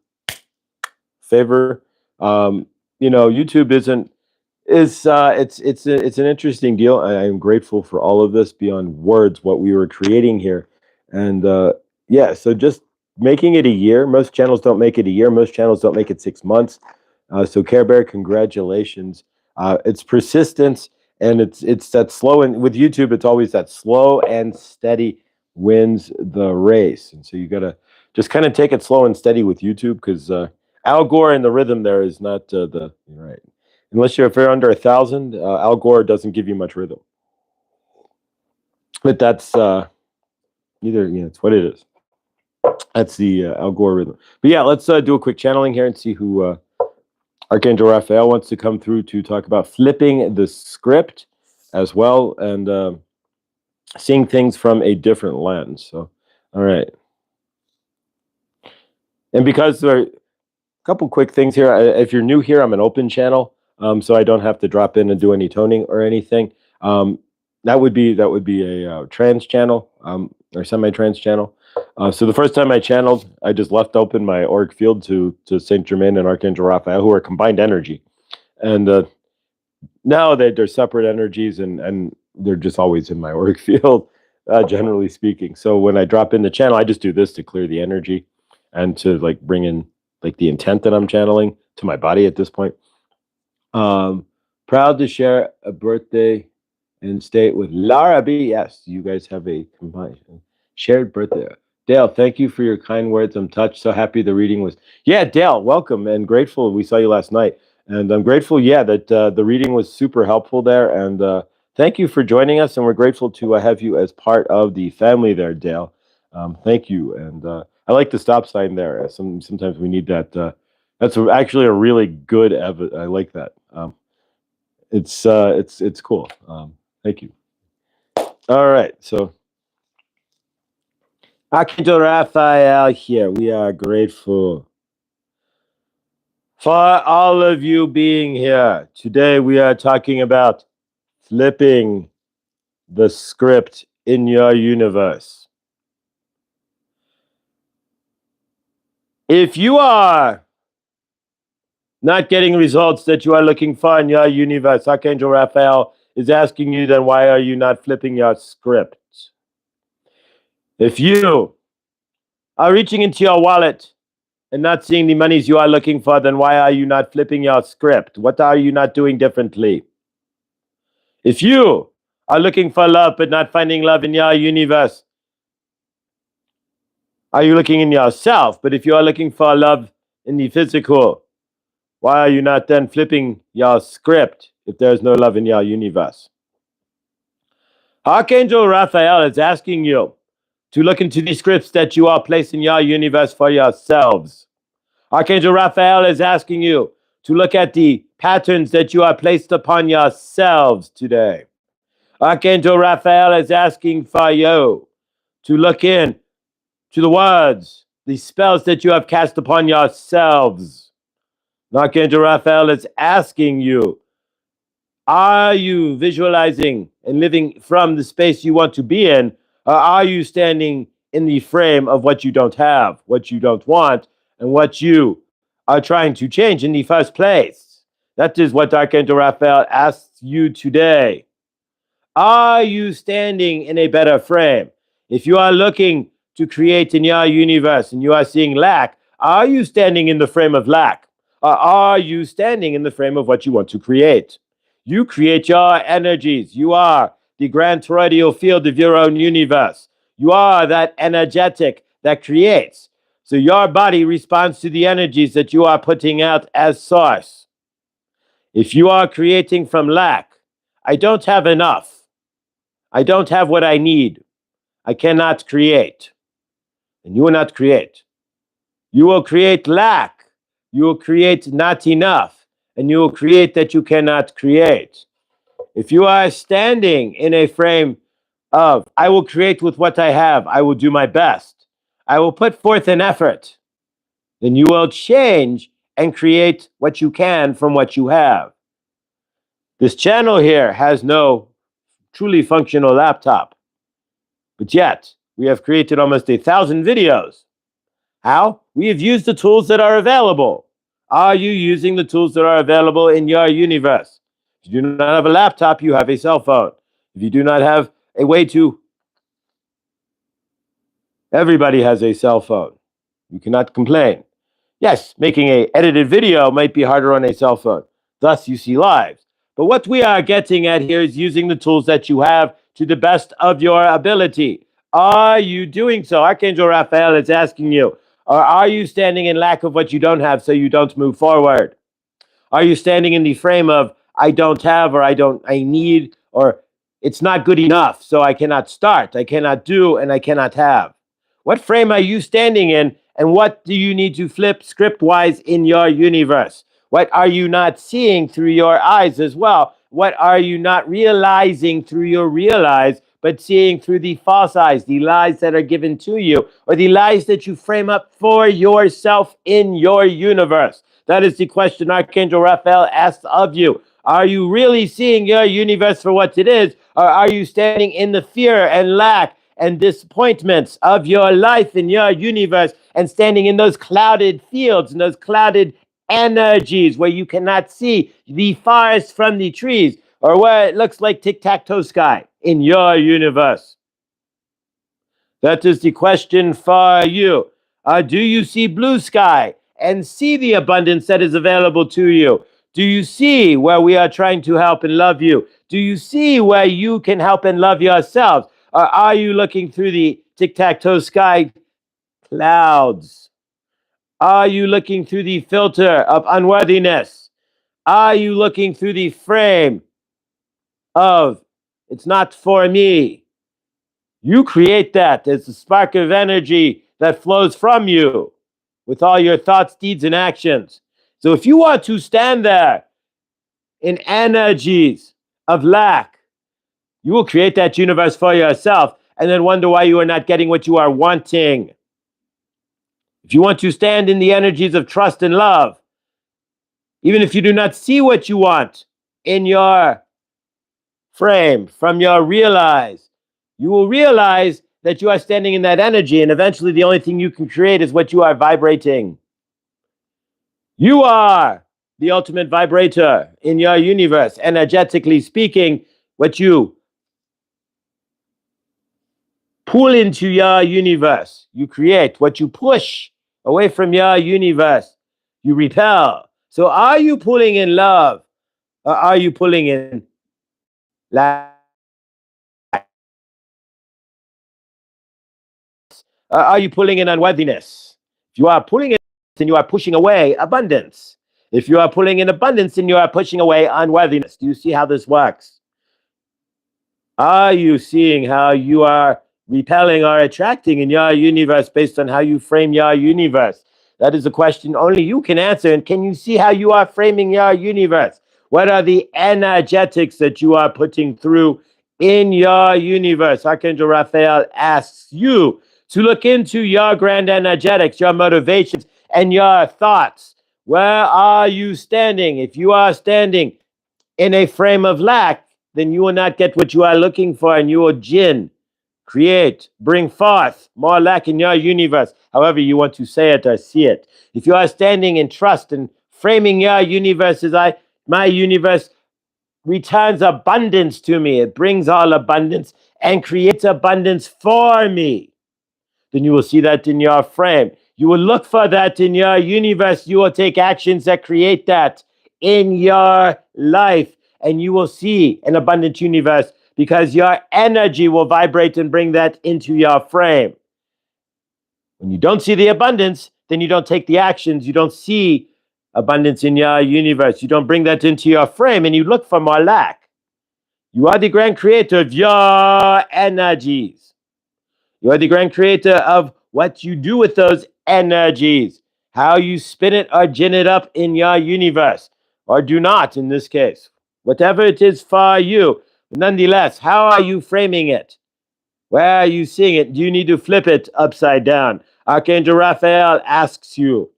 S1: favor. YouTube it's an interesting deal. I am grateful for all of this beyond words, what we were creating here, and yeah. So just making it a year. Most channels don't make it a year. Most channels don't make it 6 months. So Care Bear, congratulations. It's persistence, and it's that slow. And with YouTube, it's always that slow and steady wins the race. And so you got to just kind of take it slow and steady with YouTube, because Al Gore and the rhythm there is not the right. Unless if you're under 1,000, Al Gore doesn't give you much rhythm. But that's it's what it is. That's the algorithm. But yeah, let's do a quick channeling here and see who Archangel Raphael wants to come through to talk about flipping the script as well, and seeing things from a different lens. So, all right. And because there are a couple quick things here. If you're new here, I'm an open channel, so I don't have to drop in and do any toning or anything. That would be a trans channel or semi-trans channel. So the first time I channeled, I just left open my auric field to Saint Germain and Archangel Raphael, who are combined energy, and now they're separate energies, and they're just always in my auric field, generally speaking. So when I drop in the channel, I just do this to clear the energy and to like bring in like the intent that I'm channeling to my body at this point. Proud to share a birthday and state with Lara B. Yes, you guys have a combined. shared birthday. Dale, thank you for your kind words. I'm touched. So happy the reading was. Yeah, Dale, welcome and grateful. We saw you last night, and I'm grateful. Yeah, that the reading was super helpful there, and thank you for joining us. And we're grateful to have you as part of the family there, Dale. Thank you, and I like the stop sign there. Sometimes we need that. That's actually a really good. I like that. It's cool. Thank you. All right, so Archangel Raphael here. We are grateful for all of you being here. Today we are talking about flipping the script in your universe. If you are not getting results that you are looking for in your universe, Archangel Raphael is asking you, then why are you not flipping your script? If you are reaching into your wallet and not seeing the monies you are looking for, then why are you not flipping your script? What are you not doing differently? If you are looking for love but not finding love in your universe, are you looking in yourself? But if you are looking for love in the physical, why are you not then flipping your script if there's no love in your universe? Archangel Raphael is asking you to look into the scripts that you are placing in your universe for yourselves. Archangel Raphael is asking you to look at the patterns that you are placed upon yourselves today. Archangel Raphael is asking for you to look in to the words, the spells that you have cast upon yourselves. Archangel Raphael is asking you, are you visualizing and living from the space you want to be in, or are you standing in the frame of what you don't have, what you don't want, and what you are trying to change in the first place? That is what Archangel Raphael asks you today. Are you standing in a better frame? If you are looking to create in your universe and you are seeing lack, are you standing in the frame of lack? Or are you standing in the frame of what you want to create? You create your energies. You are the grand toroidal field of your own universe. You are that energetic that creates. So your body responds to the energies that you are putting out as source. If you are creating from lack, I don't have enough. I don't have what I need. I cannot create. And you will not create. You will create lack. You will create not enough. And you will create that you cannot create. If you are standing in a frame of, I will create with what I have, I will do my best, I will put forth an effort, then you will change and create what you can from what you have. This channel here has no truly functional laptop, but yet we have created almost 1,000 videos. How? We have used the tools that are available. Are you using the tools that are available in your universe? If you do not have a laptop, you have a cell phone. If you do not have a way to, everybody has a cell phone. You cannot complain. Yes, making an edited video might be harder on a cell phone. Thus, you see lives. But what we are getting at here is using the tools that you have to the best of your ability. Are you doing so? Archangel Raphael is asking you, or are you standing in lack of what you don't have so you don't move forward? Are you standing in the frame of, I don't have, or I need, or it's not good enough, so I cannot start, I cannot do, and I cannot have? What frame are you standing in, and what do you need to flip script-wise in your universe? What are you not seeing through your eyes as well? What are you not realizing through your real eyes, but seeing through the false eyes, the lies that are given to you, or the lies that you frame up for yourself in your universe? That is the question Archangel Raphael asks of you. Are you really seeing your universe for what it is, or are you standing in the fear and lack and disappointments of your life in your universe and standing in those clouded fields and those clouded energies where you cannot see the forest from the trees, or where it looks like tic-tac-toe sky in your universe? That is the question for you. Do you see blue sky and see the abundance that is available to you? Do you see where we are trying to help and love you? Do you see where you can help and love yourselves? Or are you looking through the tic-tac-toe sky clouds? Are you looking through the filter of unworthiness? Are you looking through the frame of it's not for me? You create that. It's a spark of energy that flows from you with all your thoughts, deeds, and actions. So if you want to stand there in energies of lack, you will create that universe for yourself and then wonder why you are not getting what you are wanting. If you want to stand in the energies of trust and love, even if you do not see what you want in your frame from your realize, you will realize that you are standing in that energy, and eventually the only thing you can create is what you are vibrating. You are the ultimate vibrator in your universe, energetically speaking. What you pull into your universe, you create. What you push away from your universe, you repel. So are you pulling in love, or are you pulling in lack? Are you pulling in unworthiness? If you are pulling in, then you are pushing away abundance. If you are pulling in abundance, then you are pushing away unworthiness. Do you see how this works? Are you seeing how you are repelling or attracting in your universe based on how you frame your universe? That is a question only you can answer. And can you see how you are framing your universe? What are the energetics that you are putting through in your universe? Archangel Raphael asks you to look into your grand energetics, your motivations, and your thoughts. Where are you standing? If you are standing in a frame of lack, then you will not get what you are looking for, and you will create, bring forth more lack in your universe, however you want to say it or see it. If you are standing in trust and framing your universe as my universe returns abundance to me, it brings all abundance and creates abundance for me, then you will see that in your frame. You will look for that in your universe. You will take actions that create that in your life, and you will see an abundant universe because your energy will vibrate and bring that into your frame. When you don't see the abundance, then you don't take the actions. You don't see abundance in your universe. You don't bring that into your frame, and you look for more lack. You are the grand creator of your energies. You are the grand creator of what you do with those energies, how you spin it or gin it up in your universe, or do not in this case. Whatever it is for you, nonetheless, how are you framing it? Where are you seeing it? Do you need to flip it upside down? Archangel Raphael asks you.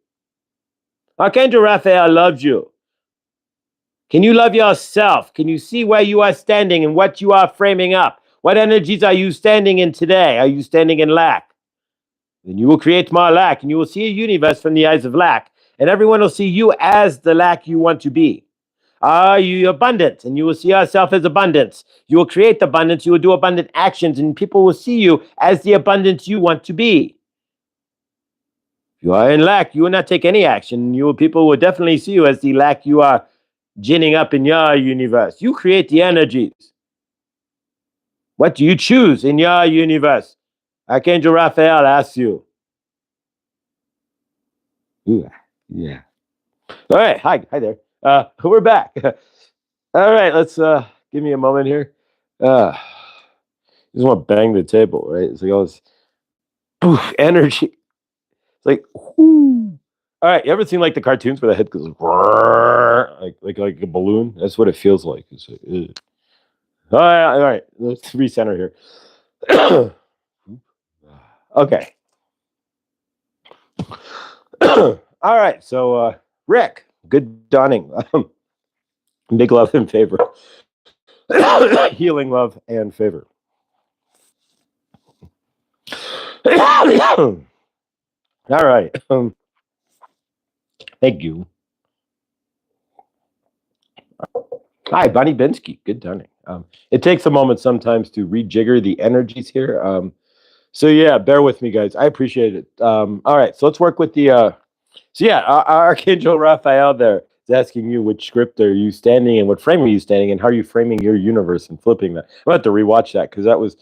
S1: Archangel Raphael loves you. Can you love yourself? Can you see where you are standing and what you are framing up? What energies are you standing in today? Are you standing in lack? Then you will create more lack, and you will see a universe from the eyes of lack, and everyone will see you as the lack you want to be. Are you abundant? And you will see yourself as abundance. You will create abundance. You will do abundant actions, and people will see you as the abundance you want to be. If you are in lack, you will not take any action. People will definitely see you as the lack you are ginning up in your universe. You create the energies. What do you choose in your universe? Archangel Raphael asks you. Yeah. All right. Hi there. We're back. All right. Let's give me a moment here. Just want to bang the table, right? It's like all this poof, energy. It's like, whoo. All right. You ever seen like the cartoons where the head goes like a balloon? That's what it feels like. It's like, ugh. All right. Let's recenter here. Okay. All right. So, Rick, good dawning. Big love and favor. Healing love and favor. All right. Thank you. Hi, Bonnie Bensky. Good dawning. It takes a moment sometimes to rejigger the energies here. So yeah, bear with me, guys. I appreciate it. All right, so let's work with the. Our Archangel Raphael there is asking you which script are you standing in, what frame are you standing in, how are you framing your universe and flipping that. I'm going to have to rewatch that because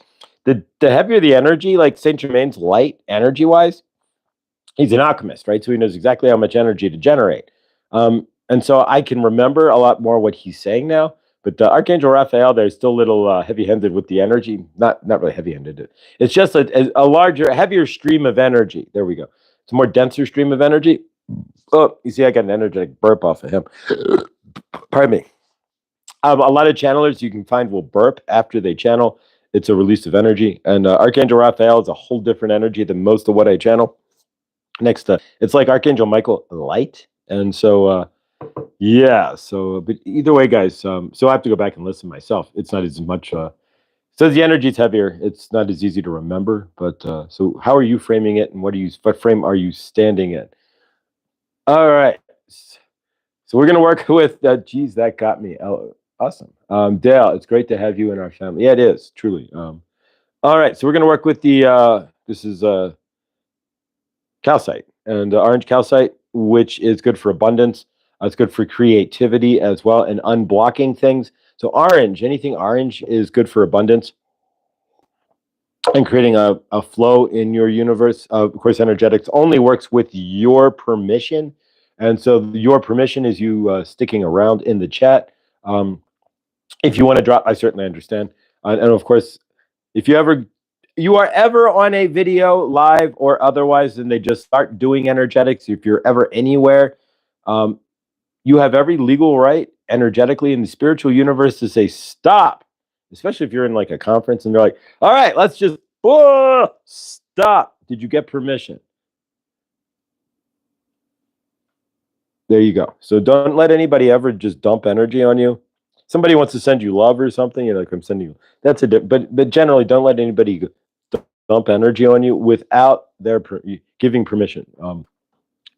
S1: the heavier the energy, like Saint Germain's light energy wise, he's an alchemist, right? So he knows exactly how much energy to generate. And so I can remember a lot more what he's saying now. But Archangel Raphael, there's still a little heavy-handed with the energy. Not really heavy-handed. It's just a larger, heavier stream of energy. There we go. It's a more denser stream of energy. Oh, you see, I got an energetic burp off of him. Pardon me. A lot of channelers you can find will burp after they channel. It's a release of energy. And Archangel Raphael is a whole different energy than most of what I channel. Next, it's like Archangel Michael light. And so, yeah. So, but either way, guys, so I have to go back and listen myself. It's not as much. So the energy's heavier. It's not as easy to remember. But so, how are you framing it, and what frame are you standing in? All right. So we're gonna work with. Geez, that got me. Oh, awesome, Dale. It's great to have you in our family. Yeah, it is truly. All right. So we're gonna work with the. This is calcite and orange calcite, which is good for abundance. It's good for creativity as well and unblocking things. So orange, anything orange is good for abundance and creating a flow in your universe. Of course, energetics only works with your permission. And so your permission is you sticking around in the chat. If you want to drop, I certainly understand. And of course, if you are ever on a video live or otherwise, and they just start doing energetics, if you're ever anywhere, you have every legal right energetically in the spiritual universe to say stop, especially if you're in like a conference and they're like, all right, let's just stop. Did you get permission? There you go. So don't let anybody ever just dump energy on you. Somebody wants to send you love or something, you're like, I'm sending you. That's but generally, don't let anybody dump energy on you without their giving permission,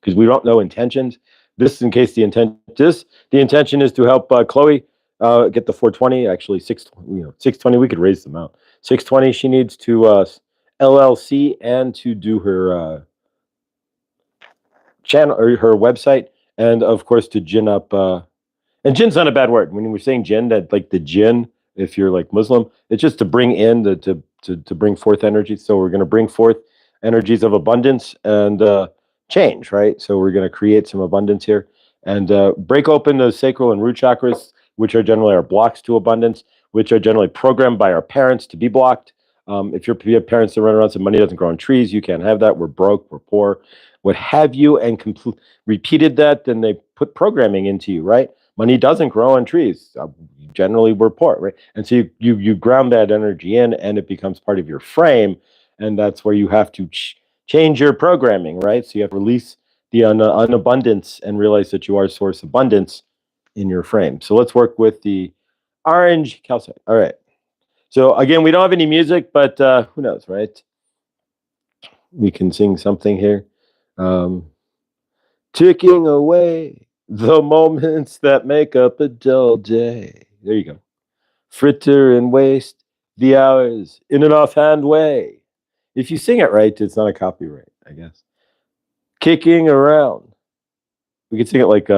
S1: because we don't know intentions. This, in case the intention is to help Chloe get the 420. Actually, 620. We could raise them out. 620. She needs to LLC and to do her channel or her website, and of course to gin up. And jin's not a bad word. When we're saying jinn, that like the jinn, if you're like Muslim, it's just to bring in to bring forth energy. So we're going to bring forth energies of abundance and change, right? So we're going to create some abundance here and break open those sacral and root chakras, which are generally our blocks to abundance, which are generally programmed by our parents to be blocked. If you have parents that run around saying money doesn't grow on trees, you can't have that. We're broke, we're poor, what have you, and repeated that, then they put programming into you, right? Money doesn't grow on trees. Generally, we're poor, right? And so you ground that energy in, and it becomes part of your frame, and that's where you have to change your programming, right? So you have to release the unabundance and realize that you are source abundance in your frame. So let's work with the orange calcite. All right. So again, we don't have any music, but who knows, right? We can sing something here. Ticking away the moments that make up a dull day. There you go. Fritter and waste the hours in an offhand way. If you sing it right, it's not a copyright, I guess. Kicking around. We could sing it like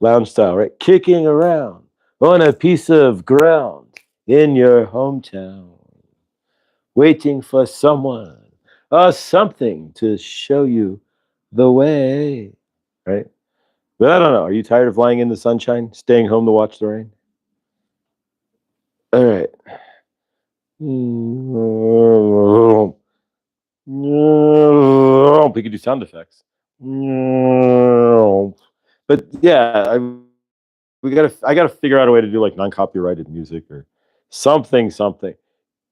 S1: lounge style, right? Kicking around on a piece of ground in your hometown. Waiting for someone or something to show you the way, right? But I don't know. Are you tired of lying in the sunshine, staying home to watch the rain? All right. We could do sound effects. But yeah, I gotta figure out a way to do like non-copyrighted music or something.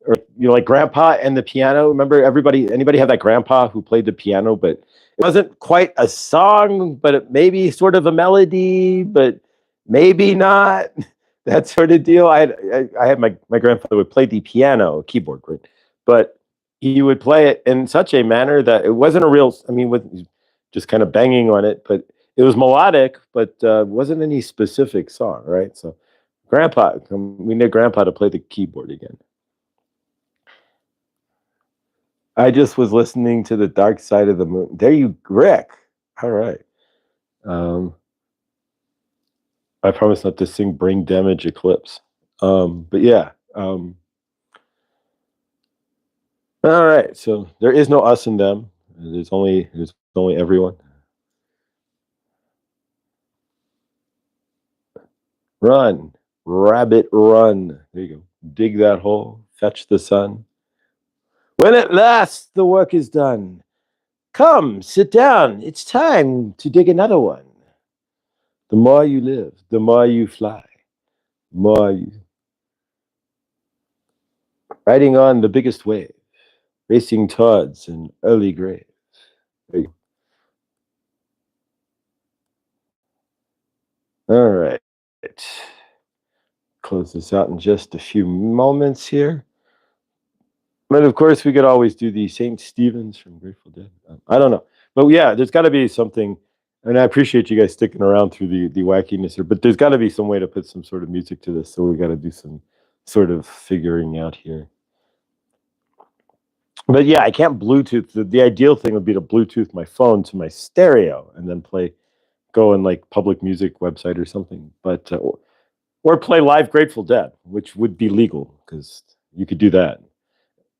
S1: Or like grandpa and the piano. Remember anybody have that grandpa who played the piano, but it wasn't quite a song, but it maybe sort of a melody, but maybe not. That sort of deal. I had my grandfather would play the piano, keyboard, right? But he would play it in such a manner that it wasn't a real, I mean, with just kind of banging on it, but it was melodic, but wasn't any specific song, right? So grandpa, we need grandpa to play the keyboard again. I just was listening to the Dark Side of the Moon. There you, Rick. All right. I promise not to sing Brain Damage Eclipse. But yeah. All right, so there is no us and them. There's only everyone. Run, rabbit, run. There you go. Dig that hole, fetch the sun. When at last the work is done, come, sit down. It's time to dig another one. The more you live, the more you fly, the more you riding on the biggest wave, racing towards an early grave. There you go. All right. Close this out in just a few moments here. But of course, we could always do the St. Stephen's from Grateful Dead. I don't know, but yeah, there's got to be something. And I appreciate you guys sticking around through the wackiness here. But there's got to be some way to put some sort of music to this. So we got to do some sort of figuring out here. But yeah, I can't Bluetooth. The ideal thing would be to Bluetooth my phone to my stereo and then go in like public music website or something. But or play live Grateful Dead, which would be legal because you could do that.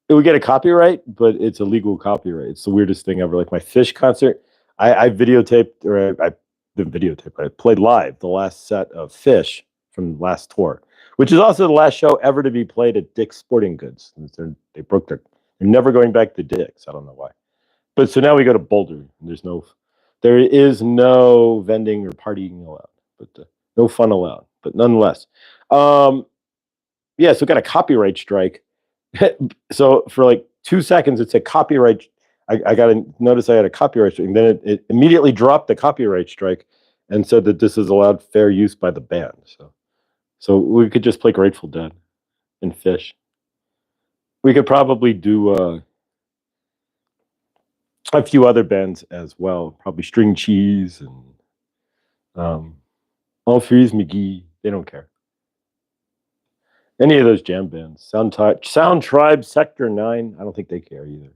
S1: It would get a copyright, but it's a legal copyright. It's the weirdest thing ever. Like my Fish concert, I videotaped, or I didn't videotape, I played live the last set of Fish from last tour, which is also the last show ever to be played at Dick's Sporting Goods. They broke they're never going back to Dick's. I don't know why. But so now we go to Boulder. And there is no vending or partying allowed, but no fun allowed. But nonetheless, yeah. So we got a copyright strike. So for like 2 seconds, it said copyright. I got to notice I had a copyright strike, and then it immediately dropped the copyright strike and said that this is allowed fair use by the band. So we could just play Grateful Dead and Fish. We could probably do a few other bands as well, probably String Cheese and All Freeze McGee. They don't care. Any of those jam bands, Sound Tribe, Sector 9. I don't think they care either.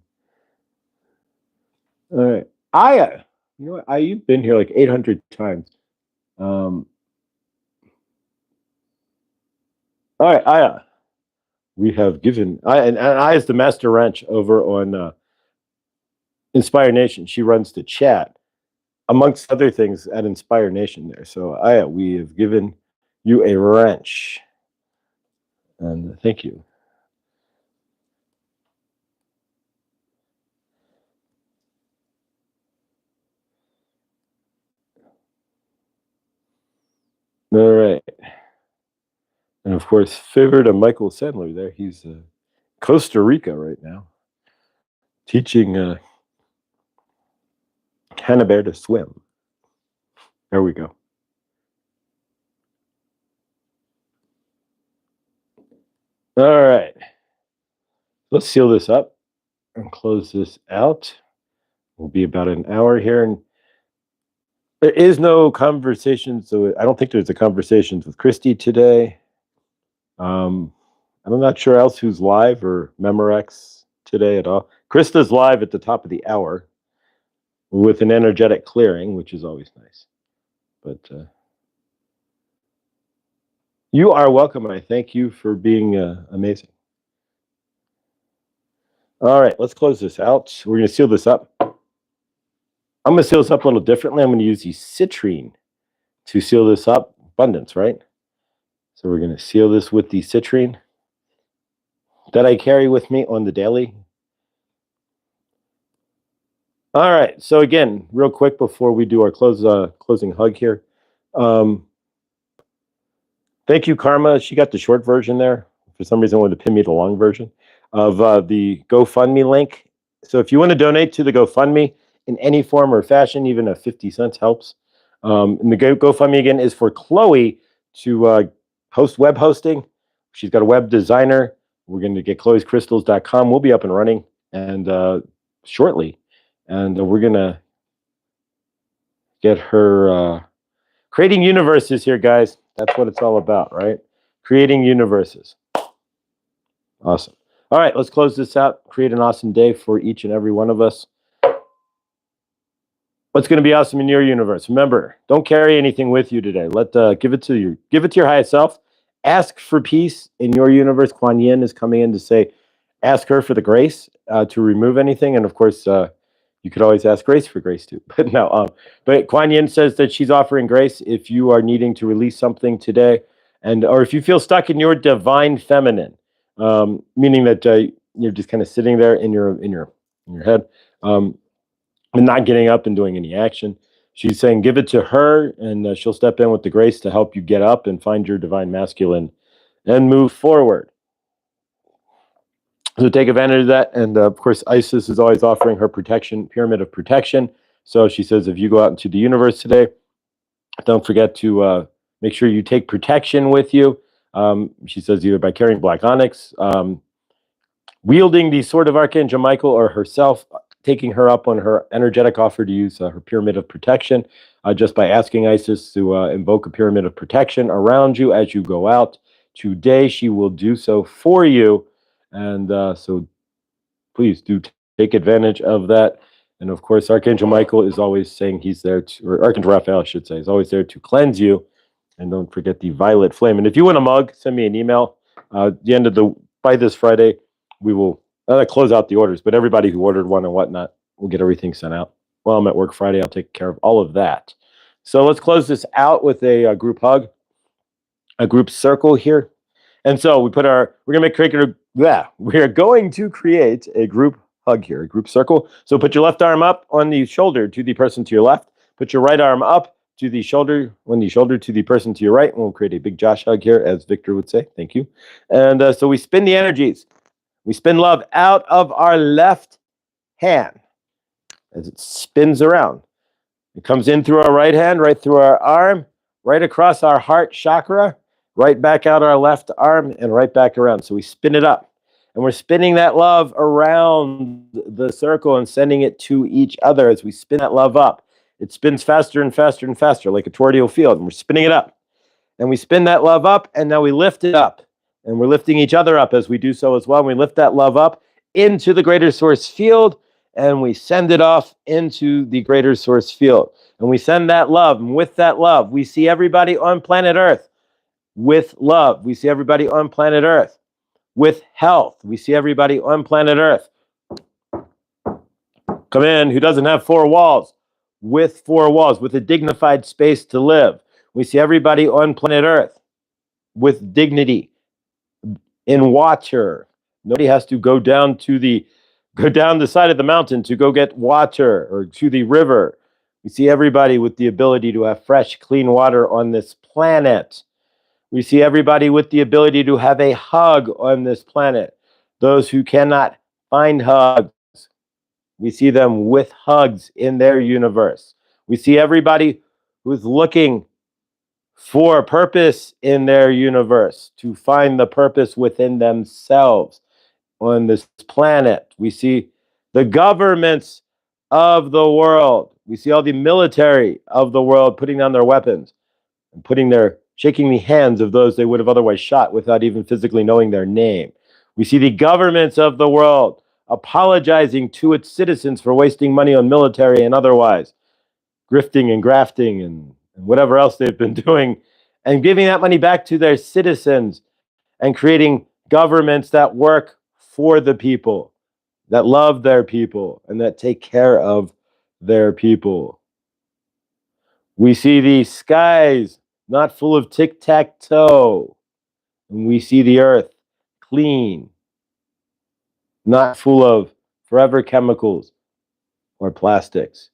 S1: All right, Aya. You know what? You've been here like 800 times. All right, Aya. We have given and Aya is the master wrench over on Inspire Nation. She runs the chat, amongst other things, at Inspire Nation there. So Aya, we have given you a wrench, and thank you. All right. And of course, favor to Michael Sandler there. He's Costa Rica right now, teaching Hannah Bear to swim. There we go. All right. Let's seal this up and close this out. We'll be about an hour here. And there is no conversation, so I don't think there's a conversations with Christy today. I'm not sure else who's live or Memorex today at all. Krista's live at the top of the hour with an energetic clearing, which is always nice. But you are welcome, and I thank you for being amazing. All right, let's close this out. We're going to seal this up. I'm going to seal this up a little differently. I'm going to use the citrine to seal this up. Abundance, right? So we're going to seal this with the citrine that I carry with me on the daily. All right. So again, real quick before we do our closing hug here. Thank you, Karma. She got the short version there. For some reason, I wanted to pin me the long version of the GoFundMe link. So if you want to donate to the GoFundMe in any form or fashion, even a 50 cents helps. And the GoFundMe again is for Chloe to host web hosting. She's got a web designer. We're going to get chloescrystals.com. We'll be up and running and shortly. And we're going to get her creating universes here, guys. That's what it's all about, right? Creating universes. Awesome. All right, let's close this out. Create an awesome day for each and every one of us. What's going to be awesome in your universe? Remember, don't carry anything with you today. Give it to your highest self. Ask for peace in your universe. Kuan Yin is coming in to say, ask her for the grace to remove anything. And of course, you could always ask grace for grace too. But no, but Kuan Yin says that she's offering grace if you are needing to release something today, and or if you feel stuck in your divine feminine, meaning that you're just kind of sitting there in your head, and not getting up and doing any action. She's saying, give it to her, and she'll step in with the grace to help you get up and find your divine masculine and move forward. So take advantage of that. And of course, Isis is always offering her protection, pyramid of protection. So she says, if you go out into the universe today, don't forget to make sure you take protection with you. She says either by carrying black onyx, wielding the sword of Archangel Michael, or herself taking her up on her energetic offer to use her pyramid of protection, just by asking Isis to invoke a pyramid of protection around you as you go out. Today, she will do so for you. And so please do take advantage of that. And of course, Archangel Michael is always saying he's there to, or Archangel Raphael, I should say, is always there to cleanse you. And don't forget the violet flame. And if you want a mug, send me an email. At the end of by this Friday, we will close out the orders. But everybody who ordered one and whatnot will get everything sent out. While I'm at work Friday, I'll take care of all of that. So let's close this out with a group hug, a group circle here. And so we're going to create a group hug here, a group circle. So put your left arm up on the shoulder to the person to your left. Put your right arm up to the shoulder, to the person to your right. And we'll create a big Josh hug here, as Victor would say. Thank you. And so we spin the energies. We spin love out of our left hand as it spins around. It comes in through our right hand, right through our arm, right across our heart chakra, right back out our left arm, and right back around. So we spin it up. And we're spinning that love around the circle and sending it to each other as we spin that love up. It spins faster and faster and faster, like a tornado field, and we're spinning it up. And we spin that love up, and now we lift it up. And we're lifting each other up as we do so as well. And we lift that love up into the greater source field, and we send it off into the greater source field. And we send that love, and with that love, we see everybody on planet Earth with love. We see everybody on planet Earth with health. We see everybody on planet Earth. Come in, who doesn't have four walls, with four walls, with a dignified space to live. We see everybody on planet Earth with dignity, in water. Nobody has to go down the side of the mountain to go get water, or to the river. We see everybody with the ability to have fresh, clean water on this planet. We see everybody with the ability to have a hug on this planet. Those who cannot find hugs, we see them with hugs in their universe. We see everybody who's looking for purpose in their universe, to find the purpose within themselves on this planet. We see the governments of the world. We see all the military of the world putting down their weapons and shaking the hands of those they would have otherwise shot without even physically knowing their name. We see the governments of the world apologizing to its citizens for wasting money on military and otherwise, grifting and grafting and whatever else they've been doing, and giving that money back to their citizens and creating governments that work for the people, that love their people, and that take care of their people. We see the skies not full of tic-tac-toe, and we see the earth clean, not full of forever chemicals or plastics.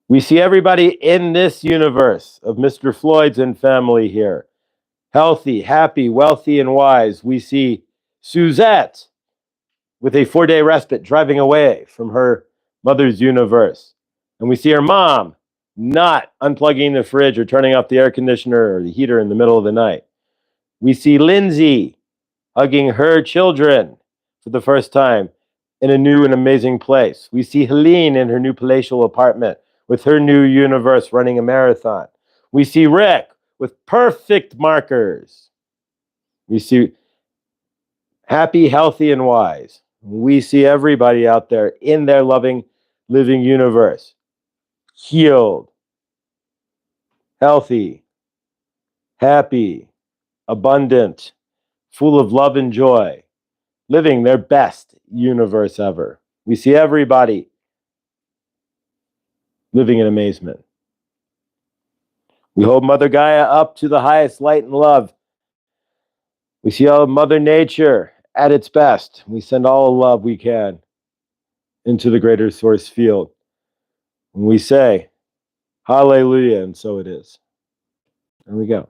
S1: We see everybody in this universe of Mr. Floyd's and family here, healthy, happy, wealthy, and wise. We see Suzette with a 4-day respite driving away from her mother's universe. And we see her mom not unplugging the fridge or turning off the air conditioner or the heater in the middle of the night. We see Lindsay hugging her children for the first time in a new and amazing place. We see Helene in her new palatial apartment with her new universe running a marathon. We see Rick with perfect markers. We see happy, healthy, and wise. We see everybody out there in their loving, living universe, healed, healthy, happy, abundant, full of love and joy, living their best universe ever. We see everybody living in amazement. We hold Mother Gaia up to the highest light and love. We see all Mother Nature at its best. We send all the love we can into the greater source field. And we say, hallelujah, and so it is. There we go.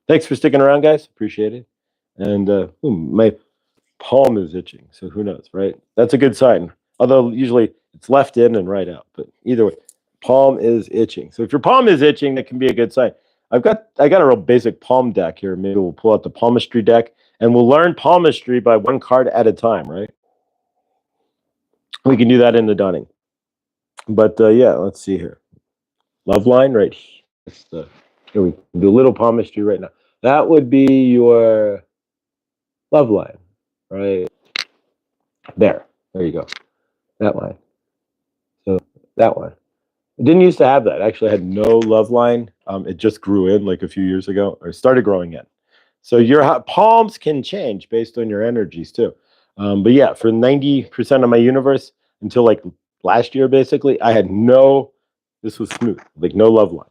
S1: Thanks for sticking around, guys. Appreciate it. And my palm is itching, so who knows, right? That's a good sign. Although usually it's left in and right out, but either way, palm is itching. So if your palm is itching, that can be a good sign. I got a real basic palm deck here. Maybe we'll pull out the palmistry deck and we'll learn palmistry by one card at a time, right? We can do that in the dunning. But yeah, let's see here. Love line right here. Here we can do a little palmistry right now. That would be your love line, right? There you go. That line. So that one. I didn't used to have that. Actually, I had no love line. It just grew in like a few years ago, or started growing in. So your palms can change based on your energies too. But yeah, for 90% of my universe until like last year, basically, I had no. This was smooth, like no love line.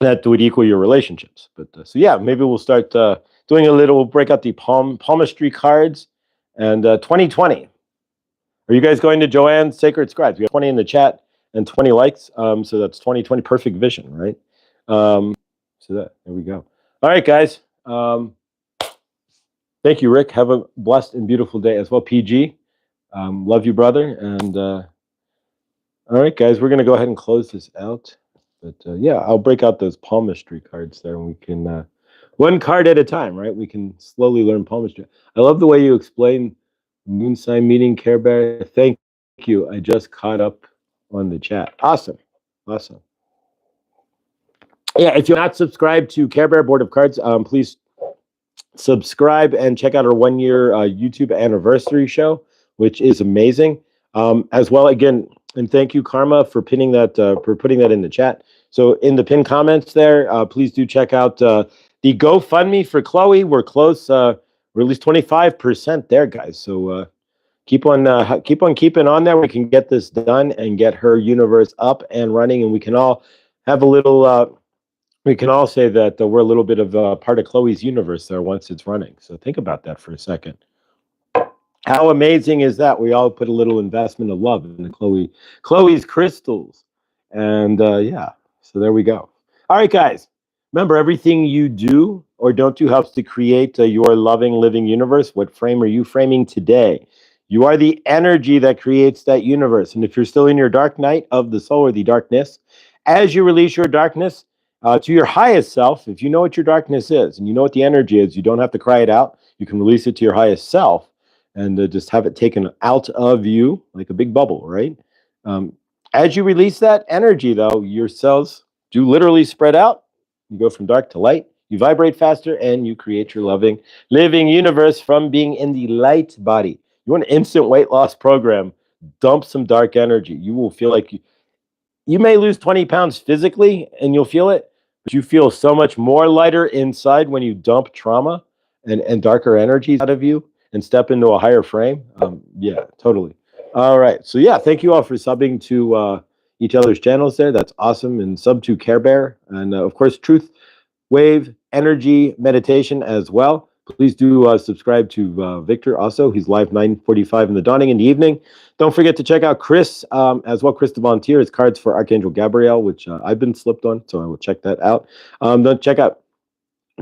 S1: That would equal your relationships. But so yeah, maybe we'll start doing a little. We'll break out the palmistry cards, and 2020. Are you guys going to Joanne's Sacred Scribes? We have 20 in the chat and 20 likes. So that's 2020 perfect vision, right? So there we go. All right, guys. Thank you, Rick. Have a blessed and beautiful day as well. PG, love you, brother. And all right, guys, we're going to go ahead and close this out. But yeah, I'll break out those palmistry cards there, and we can, one card at a time, right? We can slowly learn palmistry. I love the way you explain Moon Sign Meeting, Care Bear. Thank you. I just caught up on the chat. Awesome. Awesome. Yeah, if you're not subscribed to Care Bear Board of Cards, please subscribe and check out our 1-year YouTube anniversary show, which is amazing. As well, again, and thank you, Karma, for pinning that, for putting that in the chat. So in the pinned comments there, please do check out the GoFundMe for Chloe. We're close. We're at least 25% there, guys. So keep on keeping on there. We can get this done and get her universe up and running, and we can all have a little. We can all say that we're a little bit of part of Chloe's universe there once it's running. So think about that for a second. How amazing is that? We all put a little investment of love in Chloe's crystals. And yeah, so there we go. All right, guys. Remember, everything you do or don't do helps to create your loving, living universe. What frame are you framing today? You are the energy that creates that universe. And if you're still in your dark night of the soul or the darkness, as you release your darkness to your highest self, if you know what your darkness is and you know what the energy is, you don't have to cry it out. You can release it to your highest self and just have it taken out of you like a big bubble, right? As you release that energy, though, your cells do literally spread out. You go from dark to light. You vibrate faster, and you create your loving, living universe from being in the light body. You want an instant weight loss program? Dump some dark energy. You will feel like you may lose 20 pounds physically, and you'll feel it, but you feel so much more lighter inside when you dump trauma and darker energies out of you and step into a higher frame. Yeah, totally. All right. So yeah, thank you all for subbing to each other's channels there. That's awesome. And sub to Care Bear. And of course, Truth Wave Energy Meditation as well. Please do subscribe to Victor also. He's live 9:45 in the dawning in the evening. Don't forget to check out Chris as well. Chris the Volunteer, his cards for Archangel Gabriel, which I've been slipped on, so I will check that out. Don't check out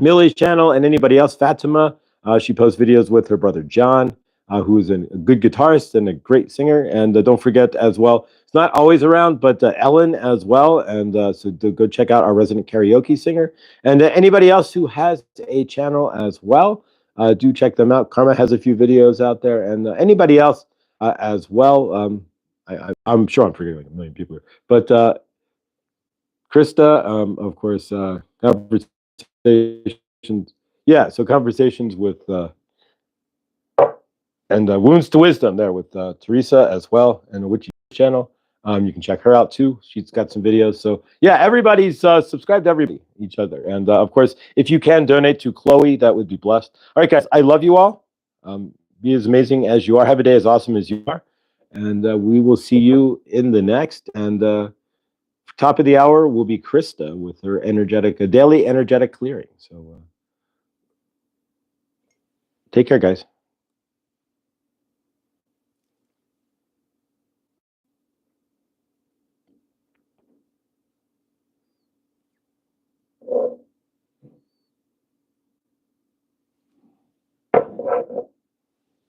S1: Millie's channel and anybody else. Fatima, she posts videos with her brother John, who is a good guitarist and a great singer. And don't forget as well, it's not always around, but Ellen as well. And so go check out our resident karaoke singer. And anybody else who has a channel as well, do check them out. Karma has a few videos out there, and anybody else as well. I'm sure I'm forgetting like a million people here, but Krista, of course, conversations. Yeah, so conversations with and Wounds to Wisdom there with Teresa as well, and a witchy channel. You can check her out too. She's got some videos. So yeah, everybody's subscribed to everybody, each other. And of course, if you can donate to Chloe, that would be blessed. All right, guys, I love you all. be as amazing as you are. Have a day as awesome as you are. And we will see you in the next. And top of the hour will be Krista with her daily energetic clearing. So take care, guys.